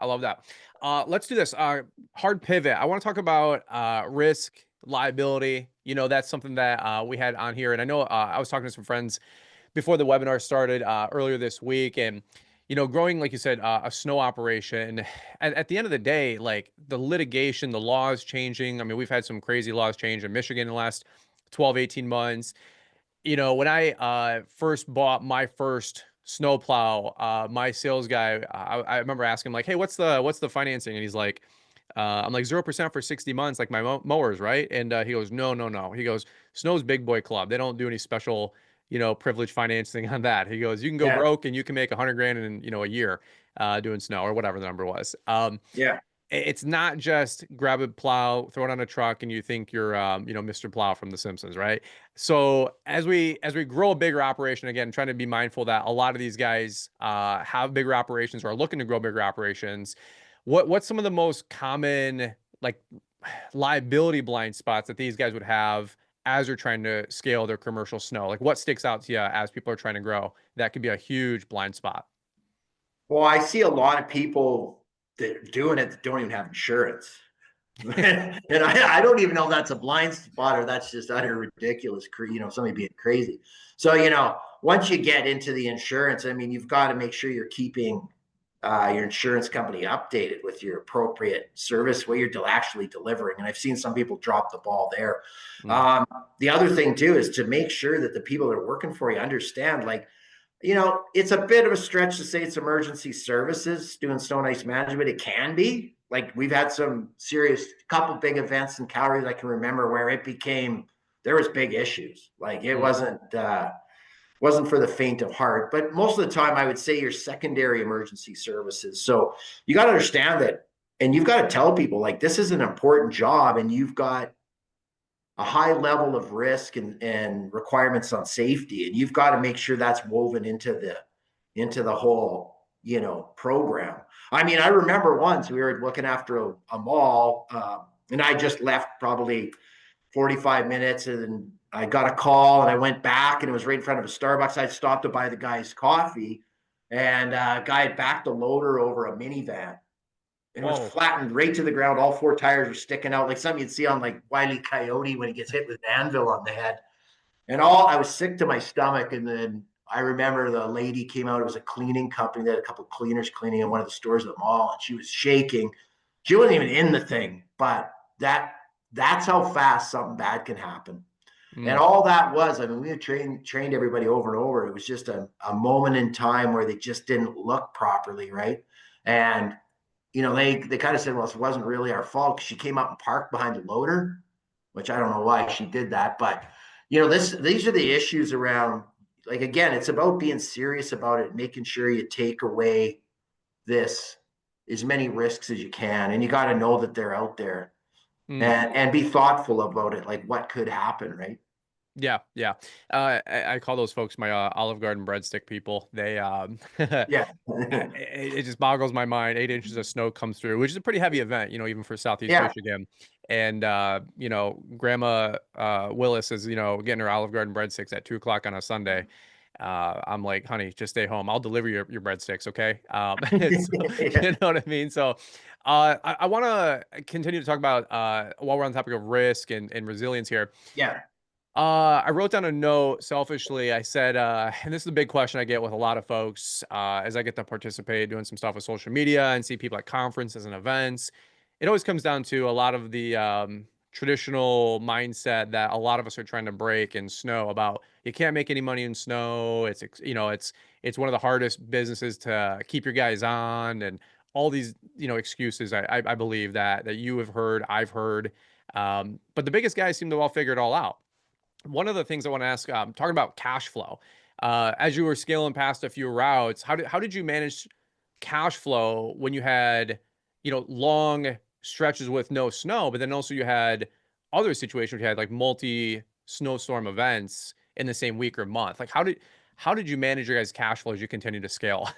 Let's do this. Hard pivot. I want to talk about risk liability. That's something that we had on here. And I know I was talking to some friends before the webinar started earlier this week. And, growing, like you said, a snow operation, at the end of the day, like the litigation, the laws changing. I mean, we've had some crazy laws change in Michigan in the last 12, 18 months. When I first bought my first snowplow, my sales guy, I remember asking him like, "Hey, what's the financing?" And he's like, "I'm like 0% for 60 months, like my mowers, right?" And he goes, "No, no, no." He goes, "Snow's big boy club. They don't do any special, privilege financing on that." He goes, "You can go Yeah. broke and you can make 100 grand in a year, doing snow or whatever the number was." Yeah. It's not just grab a plow, throw it on a truck, and you think you're, Mr. Plow from The Simpsons, right? So as we grow a bigger operation, again, trying to be mindful that a lot of these guys have bigger operations or are looking to grow bigger operations. What's some of the most common like liability blind spots that these guys would have as they're trying to scale their commercial snow? Like what sticks out to you as people are trying to grow? That could be a huge blind spot. Well, I see a lot of people that are doing it that don't even have insurance. And I don't even know if that's a blind spot or that's just utter ridiculous, somebody being crazy. So, once you get into the insurance, I mean, you've got to make sure you're keeping your insurance company updated with your appropriate service, what you're actually delivering. And I've seen some people drop the ball there. Mm, Um, the other thing, too, is to make sure that the people that are working for you understand, like, it's a bit of a stretch to say it's emergency services doing snow and ice management. It can be. Like we've had some serious couple big events in Calgary that I can remember where there was big issues. Like it mm, wasn't for the faint of heart. But most of the time I would say your secondary emergency services. So you got to understand that, and you've got to tell people like this is an important job and you've got a high level of risk and requirements on safety, and you've got to make sure that's woven into the whole program. I mean, I remember once we were looking after a mall, and I just left probably 45 minutes, and I got a call, and I went back, and it was right in front of a Starbucks. I stopped to buy the guy's coffee, and a guy had backed a loader over a minivan, and it was whoa. flattened right to the ground. All four tires were sticking out like something you'd see on like Wile E. Coyote when he gets hit with an anvil on the head. And I was sick to my stomach. And then I remember the lady came out. It was a cleaning company. They had a couple of cleaners cleaning in one of the stores at the mall, and she was shaking. She wasn't even in the thing, but that's how fast something bad can happen. And Mm, all that was, I mean, we had trained everybody over and over. It was just a moment in time where they just didn't look properly, right? And they kind of said, well, it wasn't really our fault because she came up and parked behind the loader, which I don't know why she did that. But, these are the issues around, like, again, it's about being serious about it, making sure you take away this, as many risks as you can. And you got to know that they're out there mm. and be thoughtful about it, like what could happen, right? Yeah, yeah. I call those folks my Olive Garden breadstick people. They Yeah. it just boggles my mind. 8 inches of snow comes through, which is a pretty heavy event, even for Southeast Yeah. Michigan. And Grandma Willis is, getting her Olive Garden breadsticks at 2 o'clock on a Sunday. I'm like, honey, just stay home. I'll deliver your breadsticks, okay? It's Yeah. you know what I mean? So I want to continue to talk about while we're on the topic of risk and resilience here. Yeah. I wrote down a note selfishly. I said, and this is a big question I get with a lot of folks as I get to participate doing some stuff with social media and see people at conferences and events. It always comes down to a lot of the traditional mindset that a lot of us are trying to break in snow about you can't make any money in snow. It's one of the hardest businesses to keep your guys on and all these excuses. I believe that you have heard, I've heard, but the biggest guys seem to all figure it all out. One of the things I want to ask, talking about cash flow, as you were scaling past a few routes, how did you manage cash flow when you had, long stretches with no snow, but then also you had other situations you had like multi snowstorm events in the same week or month? Like how did you manage your guys' cash flow as you continue to scale?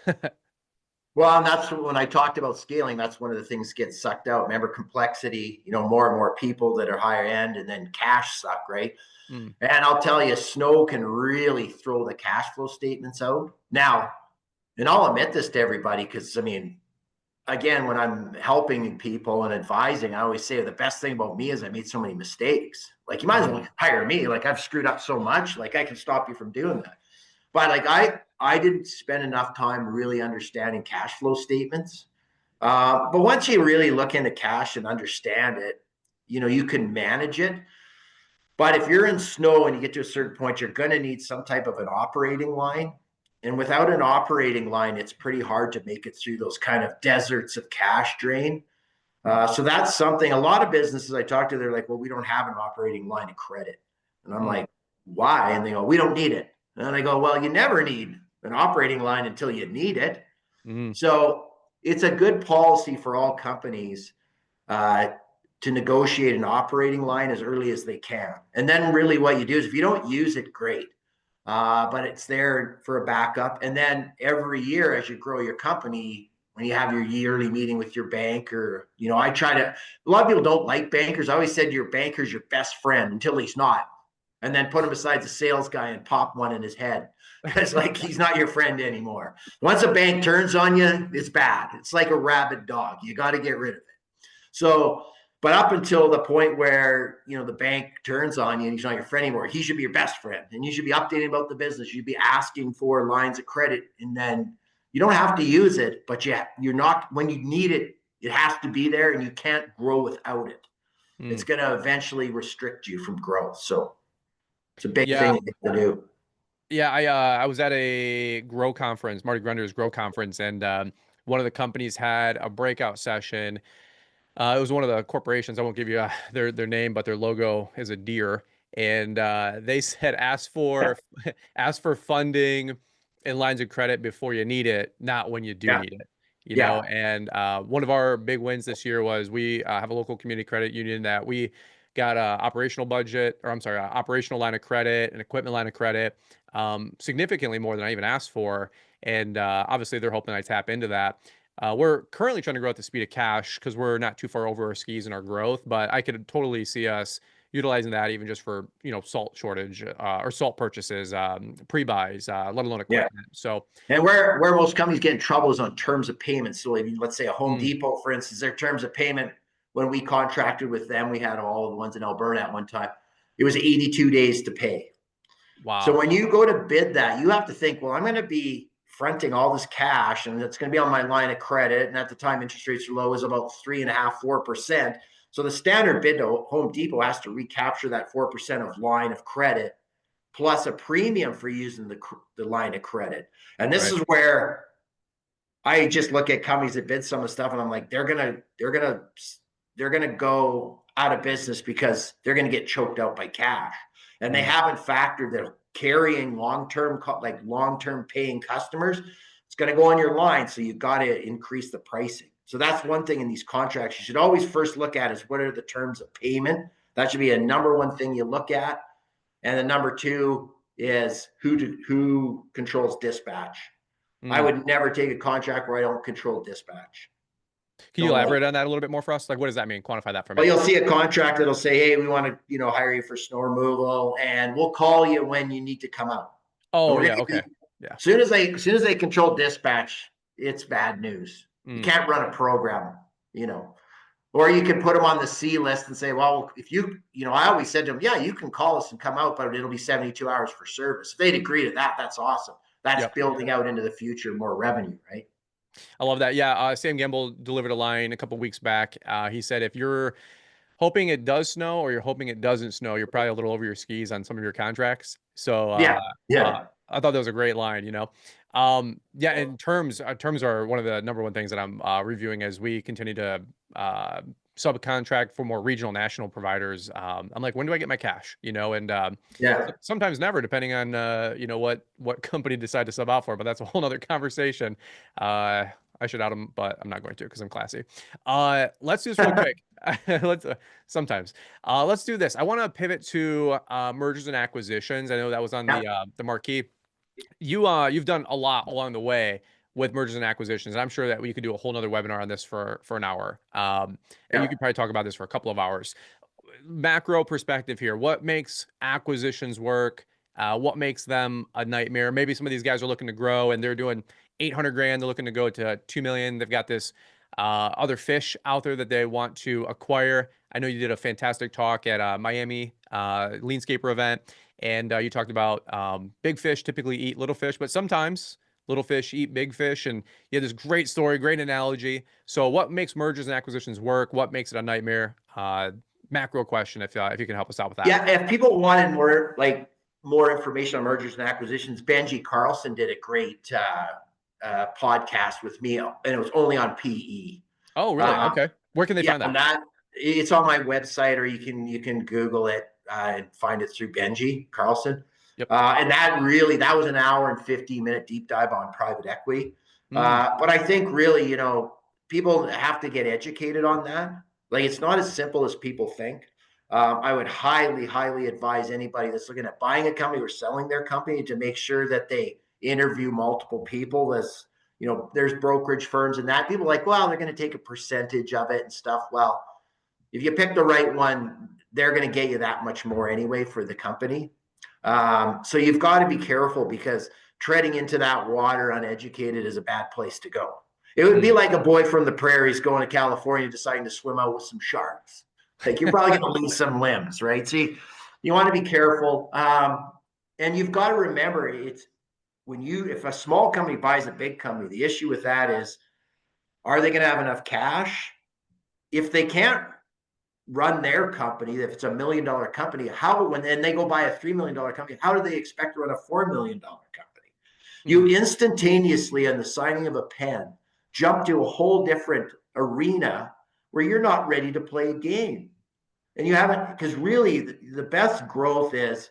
Well, and that's when I talked about scaling, that's one of the things gets sucked out. Remember complexity, more and more people that are higher end, and then cash suck, right? Mm, And I'll tell you, snow can really throw the cash flow statements out. Now, and I'll admit this to everybody because I mean, again, when I'm helping people and advising, I always say the best thing about me is I made so many mistakes. Like you might as Mhm. well hire me. Like I've screwed up so much. Like I can stop you from doing that. But like I didn't spend enough time really understanding cash flow statements. But once you really look into cash and understand it, you can manage it. But if you're in snow and you get to a certain point, you're going to need some type of an operating line. And without an operating line, it's pretty hard to make it through those kind of deserts of cash drain. So that's something a lot of businesses I talk to, they're like, well, we don't have an operating line of credit. And I'm Mm. like, why? And they go, we don't need it. And I go, well, you never need an operating line until you need it. Mm. So it's a good policy for all companies uh, to negotiate an operating line as early as they can. And then really what you do is if you don't use it, great. But it's there for a backup. And then every year as you grow your company, when you have your yearly meeting with your banker, I try to, a lot of people don't like bankers. I always said your banker's your best friend until he's not. And then put him beside the sales guy and pop one in his head. Because like he's not your friend anymore. Once a bank turns on you, it's bad. It's like a rabid dog. You got to get rid of it. So, but up until the point where the bank turns on you and he's not your friend anymore, he should be your best friend, and you should be updating about the business. You'd be asking for lines of credit, and then you don't have to use it, but you're not when you need it. It has to be there, and you can't grow without it. It's Mm. going to eventually restrict you from growth. So it's a big Yeah. thing to do. Yeah, I was at a grow conference, Marty Grunder's grow conference, and one of the companies had a breakout session. It was one of the corporations. I won't give you their name, but their logo is a deer, and they said ask for ask for funding and lines of credit before you need it, not when you do Yeah, need it. yeah, And one of our big wins this year was we have a local community credit union that we got a operational budget, or I'm sorry, a operational line of credit, an equipment line of credit, significantly more than I even asked for. And obviously, they're hoping I tap into that. We're currently trying to grow at the speed of cash because we're not too far over our skis in our growth, but I could totally see us utilizing that even just for, salt shortage or salt purchases, pre-buys, let alone yeah. equipment. So, And where most companies get in trouble is on terms of payment. So if let's say a Home mm, Depot, for instance, their terms of payment, when we contracted with them, we had all the ones in Alberta at one time. It was 82 days to pay. So wow. when you go to bid that, you have to think, well, I'm going to be fronting all this cash and it's going to be on my line of credit. And at the time, interest rates were low, was about 3.5%, 4%. So the standard bid to Home Depot has to recapture that 4% of line of credit plus a premium for using the line of credit. And this Right. is where I just look at companies that bid some of the stuff and I'm like, they're gonna go out of business because they're gonna get choked out by cash. And they Mm, haven't factored that carrying long-term paying customers. It's gonna go on your line. So you've got to increase the pricing. So that's one thing in these contracts. You should always first look at is what are the terms of payment. That should be a number one thing you look at. And then number two is who controls dispatch. I mm. would never take a contract where I don't control dispatch. Can you Don't like elaborate it. on that a little bit more for us? Like, what does that mean? Quantify that for Well, me. you'll see a contract that'll say, "Hey, we want to, hire you for snow removal, and we'll call you when you need to come out." And Oh, we're yeah. gonna Okay. Yeah. as soon as they control dispatch, it's bad news. You Mm, can't run a program, you know. Or you can put them on the C list and say, well, if I always said to them, yeah, you can call us and come out, but it'll be 72 hours for service. If they'd agree to that, that's awesome. That's yep. building out into the future more revenue, right? I love that. Yeah. Sam Gamble delivered a line a couple weeks back. He said, if you're hoping it does snow or you're hoping it doesn't snow, you're probably a little over your skis on some of your contracts. So Yeah, yeah, I thought that was a great line. Yeah, and terms are one of the number one things that I'm reviewing as we continue to uh, subcontract for more regional national providers. I'm like, when do I get my cash? And yeah. sometimes never, depending on what company decide to sub out for. But that's a whole nother conversation. I should out them, but I'm not going to because I'm classy. Let's do this really quick. Let's sometimes. Let's do this. I want to pivot to mergers and acquisitions. I know that was on Yeah, the marquee. You've done a lot along the way with mergers and acquisitions, and I'm sure that we could do a whole nother webinar on this for an hour. And you yeah. could probably talk about this for a couple of hours. Macro perspective here. What makes acquisitions work? What makes them a nightmare? Maybe some of these guys are looking to grow and they're doing 800 grand. They're looking to go to 2 million. They've got this other fish out there that they want to acquire. I know you did a fantastic talk at Miami Leanscaper event, and you talked about big fish typically eat little fish, but sometimes little fish eat big fish. And you had this great story, great analogy. So, what makes mergers and acquisitions work? What makes it a nightmare? Macro question, if you can help us out with that. Yeah, if people wanted more information on mergers and acquisitions, Benji Carlson did a great podcast with me, and it was only on PE. Oh, really? Um, Okay. Where can they yeah, find and that? that it's on my website, or you can Google it and find it through Benji Carlson. Yep. And that was an hour and 15-minute deep dive on private equity. Mm, But I think really, people have to get educated on that. Like, it's not as simple as people think. I would highly, highly advise anybody that's looking at buying a company or selling their company to make sure that they interview multiple people. As there's brokerage firms and that people are like, well, they're going to take a percentage of it and stuff. Well, if you pick the right one, they're going to get you that much more anyway for the company. So you've got to be careful, because treading into that water uneducated is a bad place to go. It would be mm. like a boy from the prairies going to California deciding to swim out with some sharks. Like, you're probably going to lose some limbs, right? See, you want to be careful. And you've got to remember, if a small company buys a big company, the issue with that is, are they going to have enough cash? If they can't run their company, if it's $1 million company, when they go buy a $3 million company, how do they expect to run a $4 million company? You Mm. instantaneously, on the signing of a pen, jump to a whole different arena where you're not ready to play a game. And you haven't, because really the best growth is,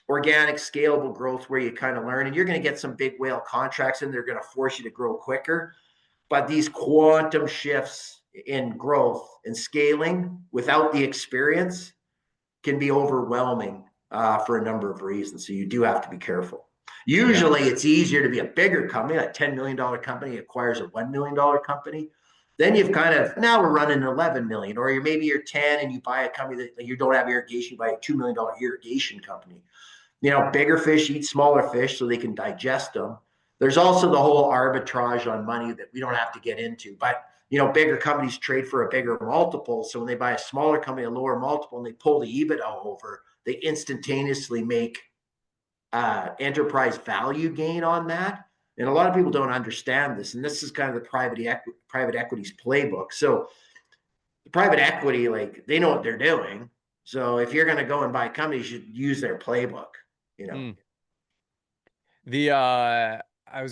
organic, scalable growth, where you kind of learn, and you're going to get some big whale contracts, and they're going to force you to grow quicker. But these quantum shifts in growth and scaling without the experience can be overwhelming for a number of reasons. So you do have to be careful. Yeah. Usually it's easier to be a bigger company. A $10 million company acquires a $1 million company. Then now we're running 11 million, or maybe you're 10 and you buy a company that you don't have irrigation, you buy a $2 million irrigation company. Bigger fish eat smaller fish so they can digest them. There's also the whole arbitrage on money that we don't have to get into, but bigger companies trade for a bigger multiple. So when they buy a smaller company, a lower multiple, and they pull the EBITDA over, they instantaneously make enterprise value gain on that. And a lot of people don't understand this. And this is kind of the private equity's playbook. So the private equity, like, they know what they're doing. So if you're going to go and buy a company, you should use their playbook, you know. Mm. The I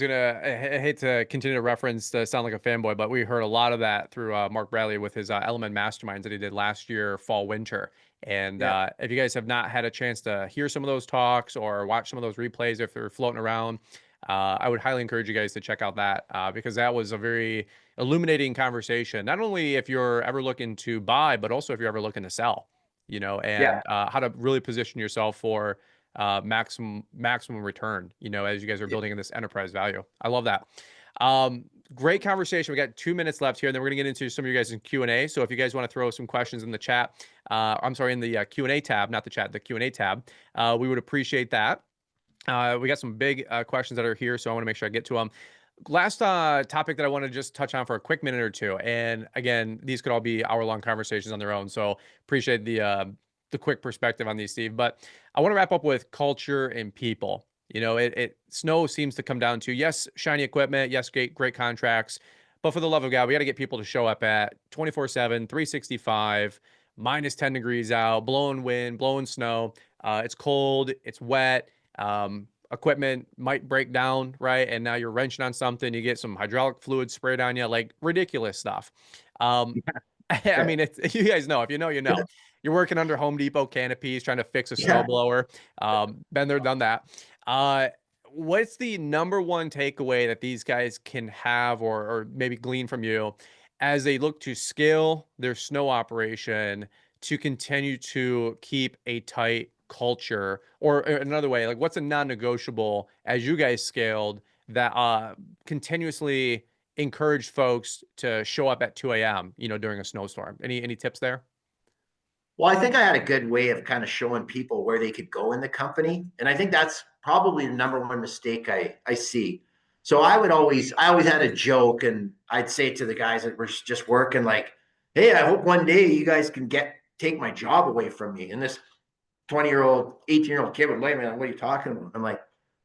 hate to continue to reference to sound like a fanboy, but we heard a lot of that through Mark Bradley with his Element Masterminds that he did last year, fall winter. And Yeah. if you guys have not had a chance to hear some of those talks or watch some of those replays, if they're floating around, I would highly encourage you guys to check out that because that was a very illuminating conversation. Not only if you're ever looking to buy, but also if you're ever looking to sell, Yeah. and how to really position yourself for maximum return, as you guys are building in this enterprise value. I love that. Great conversation. We got 2 minutes left here, and then we're gonna get into some of you guys in Q&A. So if you guys want to throw some questions in the chat, I'm sorry, in the Q&A tab, not the chat, the Q&A tab, we would appreciate that. We got some big questions that are here, so I want to make sure I get to them. Last topic that I want to just touch on for a quick minute or two, and again, these could all be hour-long conversations on their own. So appreciate the quick perspective on these, Steve. But I want to wrap up with culture and people. Snow seems to come down to, yes, shiny equipment, yes, great contracts, but for the love of God, we got to get people to show up at 24/7, 365, minus 10 degrees out, blowing wind, blowing snow. It's cold, it's wet. Equipment might break down, right? And now you're wrenching on something, you get some hydraulic fluid sprayed on you, like ridiculous stuff. Um, I Yeah. mean, you guys know, if you know, you know. You're working under Home Depot canopies, trying to fix a Yeah. snowblower. Been there, done that. What's the number one takeaway that these guys can have or maybe glean from you as they look to scale their snow operation to continue to keep a tight culture? Or another way, like, what's a non-negotiable as you guys scaled that continuously encouraged folks to show up at 2 a.m., during a snowstorm? Any tips there? Well, I think I had a good way of kind of showing people where they could go in the company. And I think that's probably the number one mistake I see. So I always had a joke, and I'd say to the guys that were just working, like, "Hey, I hope one day you guys can take my job away from me." And this 20-year-old, 18-year-old kid would blame me. What are you talking about? I'm like,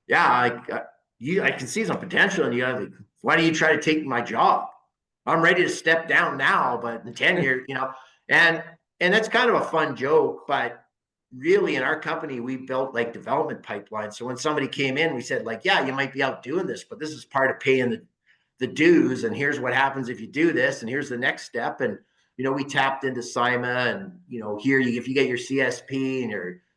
"Yeah, I can see some potential in you. Like, why don't you try to take my job? I'm ready to step down now, but in 10 years, you know." And and that's kind of a fun joke, but really in our company, we built like development pipelines. So when somebody came in, we said, like, yeah, you might be out doing this, but this is part of paying the dues. And here's what happens if you do this, and here's the next step. And we tapped into SIMA, and here if you get your CSP and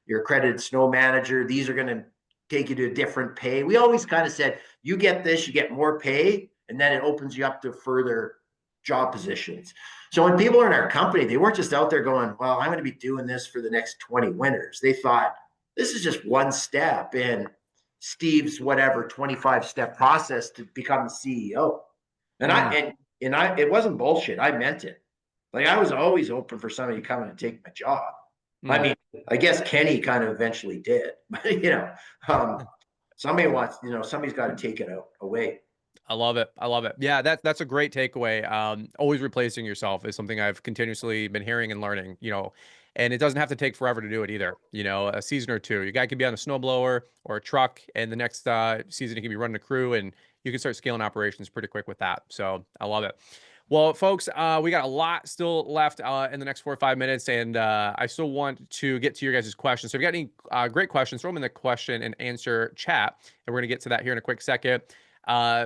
your accredited snow manager, these are going to take you to a different pay. We always kind of said, you get this, you get more pay, and then it opens you up to further job positions. So when people are in our company, they weren't just out there going, well, I'm going to be doing this for the next 20 winters. They thought, this is just one step in Steve's whatever 25-step process to become the CEO. And Mm. it wasn't bullshit. I meant it. Like, I was always open for somebody to come in and take my job. I Mm. mean, I guess Kenny kind of eventually did, but somebody wants, somebody's got to take it away. I love it. I love it. Yeah, that's a great takeaway. Always replacing yourself is something I've continuously been hearing and learning. And it doesn't have to take forever to do it either. A season or two. Your guy could be on a snowblower or a truck, and the next season he can be running a crew, and you can start scaling operations pretty quick with that. So I love it. Well, folks, we got a lot still left in the next 4 or 5 minutes, and I still want to get to your guys' questions. So if you got any great questions, throw them in the question and answer chat, and we're going to get to that here in a quick second.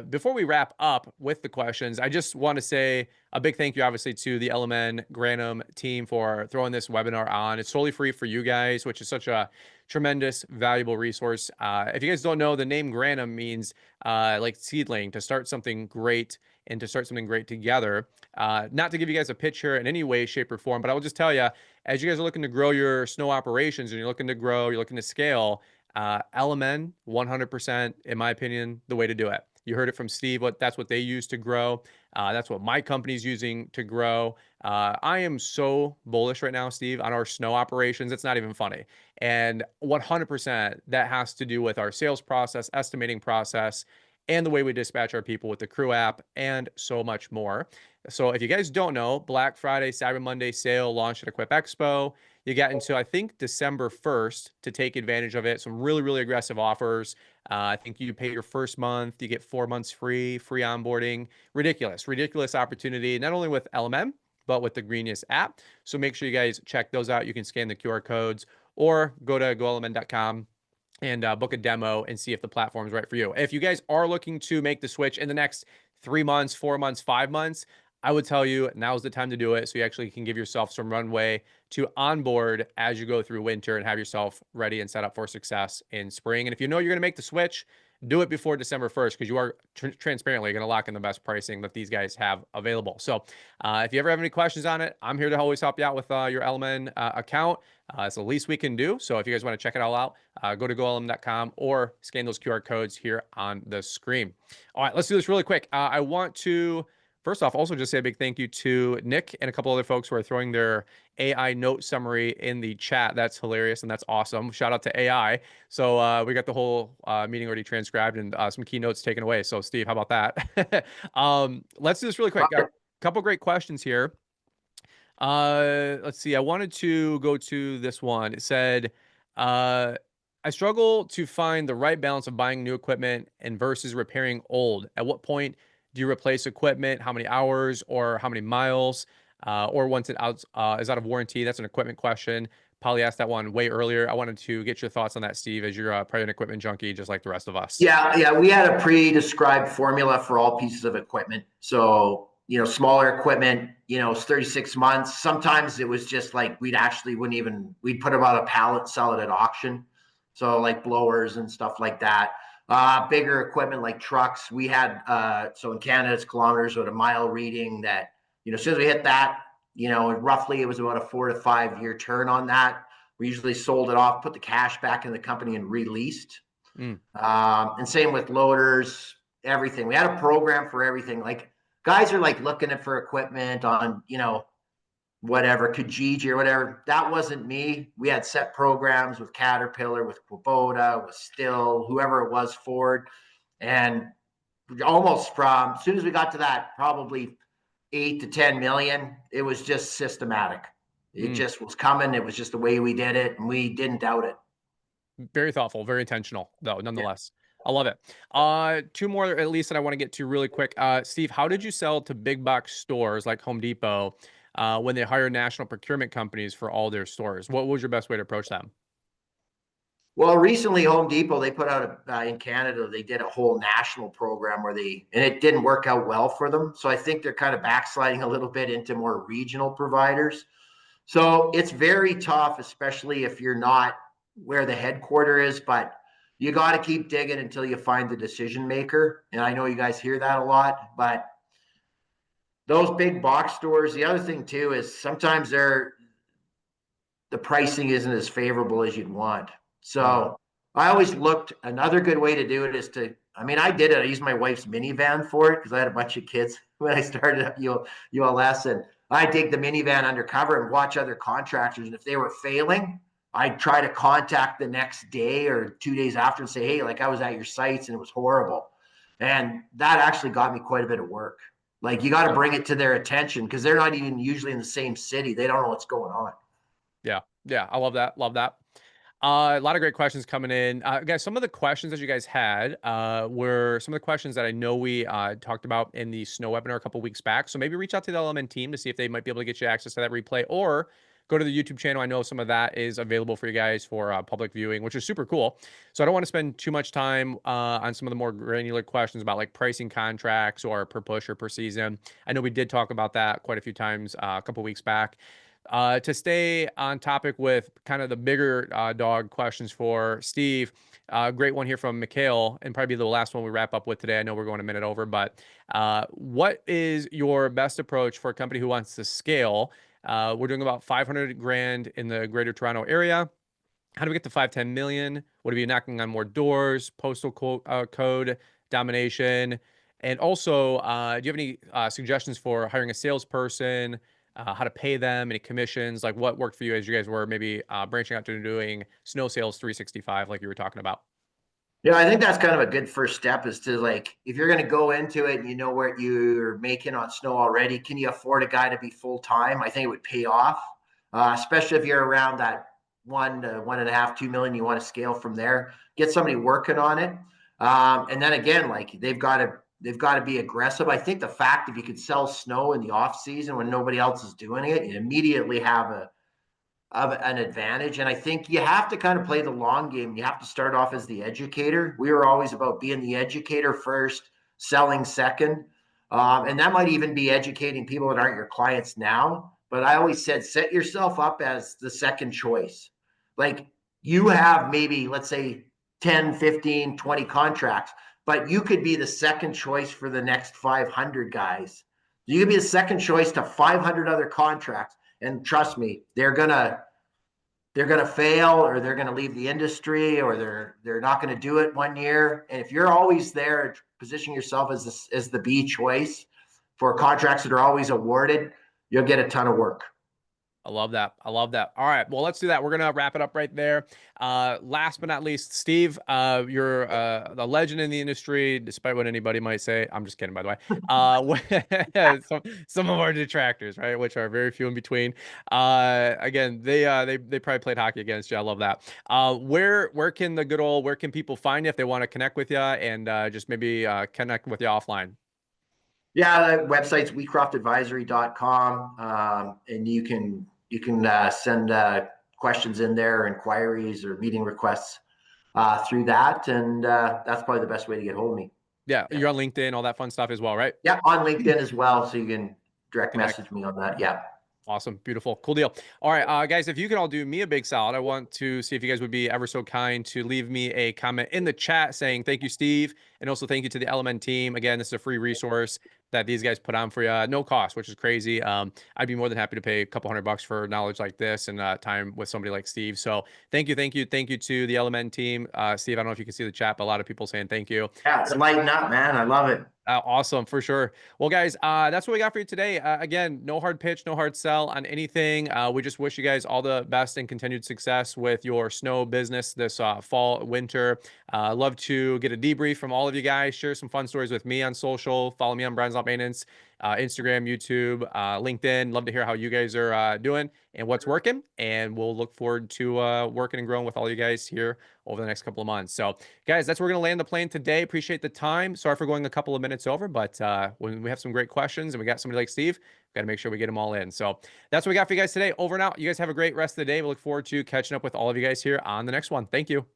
Before we wrap up with the questions, I just want to say a big thank you, obviously, to the LMN Granum team for throwing this webinar on. It's totally free for you guys, which is such a tremendous, valuable resource. If you guys don't know, the name Granum means like seedling, to start something great and to start something great together. Not to give you guys a pitch here in any way, shape, or form, but I will just tell you, as you guys are looking to grow your snow operations and you're looking to grow, you're looking to scale, LMN, 100%, in my opinion, the way to do it. You heard it from Steve. That's what they use to grow. That's what my company's using to grow. I am so bullish right now, Steve, on our snow operations. It's not even funny. And 100% that has to do with our sales process, estimating process, and the way we dispatch our people with the crew app, and so much more. So if you guys don't know, Black Friday, Cyber Monday sale launched at Equip Expo. You got until, I think, December 1st to take advantage of it. Some really, really aggressive offers. I think you pay your first month, you get 4 months free onboarding. Ridiculous opportunity, not only with LMM, but with the Greenius app. So make sure you guys check those out. You can scan the QR codes or go to golmn.com and book a demo and see if the platform is right for you. If you guys are looking to make the switch in the next 3 months, 4 months, 5 months, I would tell you now's the time to do it, so you actually can give yourself some runway to onboard as you go through winter and have yourself ready and set up for success in spring. And if you know you're going to make the switch, do it before December 1st, because you are transparently going to lock in the best pricing that these guys have available. So if you ever have any questions on it, I'm here to always help you out with your LMN account. It's the least we can do. So if you guys want to check it all out, go to golm.com or scan those QR codes here on the screen. All right, let's do this really quick. I want to, first off, also just say a big thank you to Nick and a couple other folks who are throwing their AI note summary in the chat. That's hilarious and that's awesome. Shout out to AI. So we got the whole meeting already transcribed and some keynotes taken away. So Steve, how about that? Let's do this really quick. Got a couple great questions here. Let's see. I wanted to go to this one. It said, I struggle to find the right balance of buying new equipment and versus repairing old. At what point do you replace equipment? How many hours or how many miles? Or once it is out of warranty? That's an equipment question. Polly asked that one way earlier. I wanted to get your thoughts on that, Steve, as you're probably an equipment junkie, just like the rest of us. Yeah, we had a pre-described formula for all pieces of equipment. So, smaller equipment, it's 36 months. Sometimes it was just like we'd put about a pallet, sell it at auction. So like blowers and stuff like that. Bigger equipment like trucks, we had, so in Canada, it's kilometers with a mile reading that, as soon as we hit that, roughly it was about a 4 to 5 year turn on that. We usually sold it off, put the cash back in the company and released. Mm. And same with loaders, everything. We had a program for everything. Like, guys are like looking at for equipment on, whatever, Kijiji or whatever. That wasn't me. We had set programs with Caterpillar, with Kubota, with Still, whoever it was, Ford. And almost from as soon as we got to that probably 8 to 10 million, it was just systematic. It Mm. just was coming. It was just the way we did it, and we didn't doubt it. Very thoughtful, very intentional, though, Yeah. nonetheless. I love it. Two more at least that I want to get to really quick. Steve, how did you sell to big box stores like Home Depot when they hire national procurement companies for all their stores? What was your best way to approach them? Well, recently Home Depot they put out in Canada they did a whole national program where and it didn't work out well for them. So I think they're kind of backsliding a little bit into more regional providers. So it's very tough, especially if you're not where the headquarter is, but you got to keep digging until you find the decision maker. And I know you guys hear that a lot, but those big box stores, the other thing too is sometimes the pricing isn't as favorable as you'd want. Mm. So I always looked, another good way to do it is I mean, I did it. I used my wife's minivan for it because I had a bunch of kids when I started at ULS. And I take the minivan undercover and watch other contractors. And if they were failing, I'd try to contact the next day or 2 days after and say, hey, like I was at your sites and it was horrible. And that actually got me quite a bit of work. Like you got to bring it to their attention because they're not even usually in the same city. They don't know what's going on. Yeah. Yeah. I love that. Love that. A lot of great questions coming in. Guys, some of the questions that you guys had were some of the questions that I know we talked about in the snow webinar a couple weeks back. So maybe reach out to the LMN team to see if they might be able to get you access to that replay, or go to the YouTube channel. I know some of that is available for you guys for public viewing, which is super cool. So I don't want to spend too much time on some of the more granular questions about like pricing contracts or per push or per season. I know we did talk about that quite a few times a couple weeks back. To stay on topic with kind of the bigger dog questions for Steve, great one here from Mikhail, and probably the last one we wrap up with today. I know we're going a minute over, but what is your best approach for a company who wants to scale? We're doing about 500 grand in the greater Toronto area. How do we get to 5-10 million? What are we knocking on more doors? Postal code domination? And also, do you have any suggestions for hiring a salesperson? How to pay them? Any commissions? Like what worked for you as you guys were maybe branching out to doing snow sales 365, like you were talking about? Yeah, I think that's kind of a good first step is to like, if you're going to go into it and you know what you're making on snow already, can you afford a guy to be full time? I think it would pay off, especially if you're around that 1 to 1.5, 2 million. You want to scale from there, get somebody working on it. And then again, like they've got to be aggressive. I think the fact if you could sell snow in the off season when nobody else is doing it, you immediately have of an advantage. And I think you have to kind of play the long game. You have to start off as the educator. We were always about being the educator first, selling second. And that might even be educating people that aren't your clients now. But I always said, set yourself up as the second choice. Like you have maybe, let's say, 10, 15, 20 contracts, but you could be the second choice for the next 500 guys. You could be the second choice to 500 other contracts. And trust me, they're gonna fail or they're gonna leave the industry or they're not gonna do it 1 year. And if you're always there, position yourself as the B choice for contracts that are always awarded, you'll get a ton of work. I love that. I love that. All right. Well, let's do that. We're going to wrap it up right there. Last but not least, Steve, you're a legend in the industry, despite what anybody might say. I'm just kidding, by the way. Some of our detractors, right, which are very few in between. Again, they probably played hockey against you. I love that. Where can people find you if they want to connect with you and just maybe connect with you offline? Yeah, the website's wheatcroftadvisory.com. And you can send questions in there, inquiries or meeting requests through that. And that's probably the best way to get hold of me. Yeah, Yeah. you're on LinkedIn, all that fun stuff as well, right? Yeah, on LinkedIn as well. So you can direct Connect. message me on that. Yeah. Awesome. Beautiful. Cool deal. All right, guys, if you can all do me a big solid, I want to see if you guys would be ever so kind to leave me a comment in the chat saying thank you, Steve. And also thank you to the LMN team. Again, this is a free resource. that these guys put on for you, no cost, which is crazy. I'd be more than happy to pay a couple $100 for knowledge like this and time with somebody like Steve. So thank you to the LMN team. Steve, I don't know if you can see the chat, but a lot of people saying thank you. Yeah, it's lighting up, man. I love it. Awesome, for sure. Well, guys, that's what we got for you today. Again, no hard pitch, no hard sell on anything. We just wish you guys all the best and continued success with your snow business this fall, winter. Love to get a debrief from all of you guys. Share some fun stories with me on social. Follow me on Brian's Lot Maintenance, Instagram, YouTube, LinkedIn. Love to hear how you guys are doing and what's working. And we'll look forward to working and growing with all you guys here over the next couple of months. So, guys, that's where we're going to land the plane today. Appreciate the time. Sorry for going a couple of minutes over, but when we have some great questions and we got somebody like Steve, got to make sure we get them all in. So that's what we got for you guys today. Over and out. You guys have a great rest of the day. We look forward to catching up with all of you guys here on the next one. Thank you.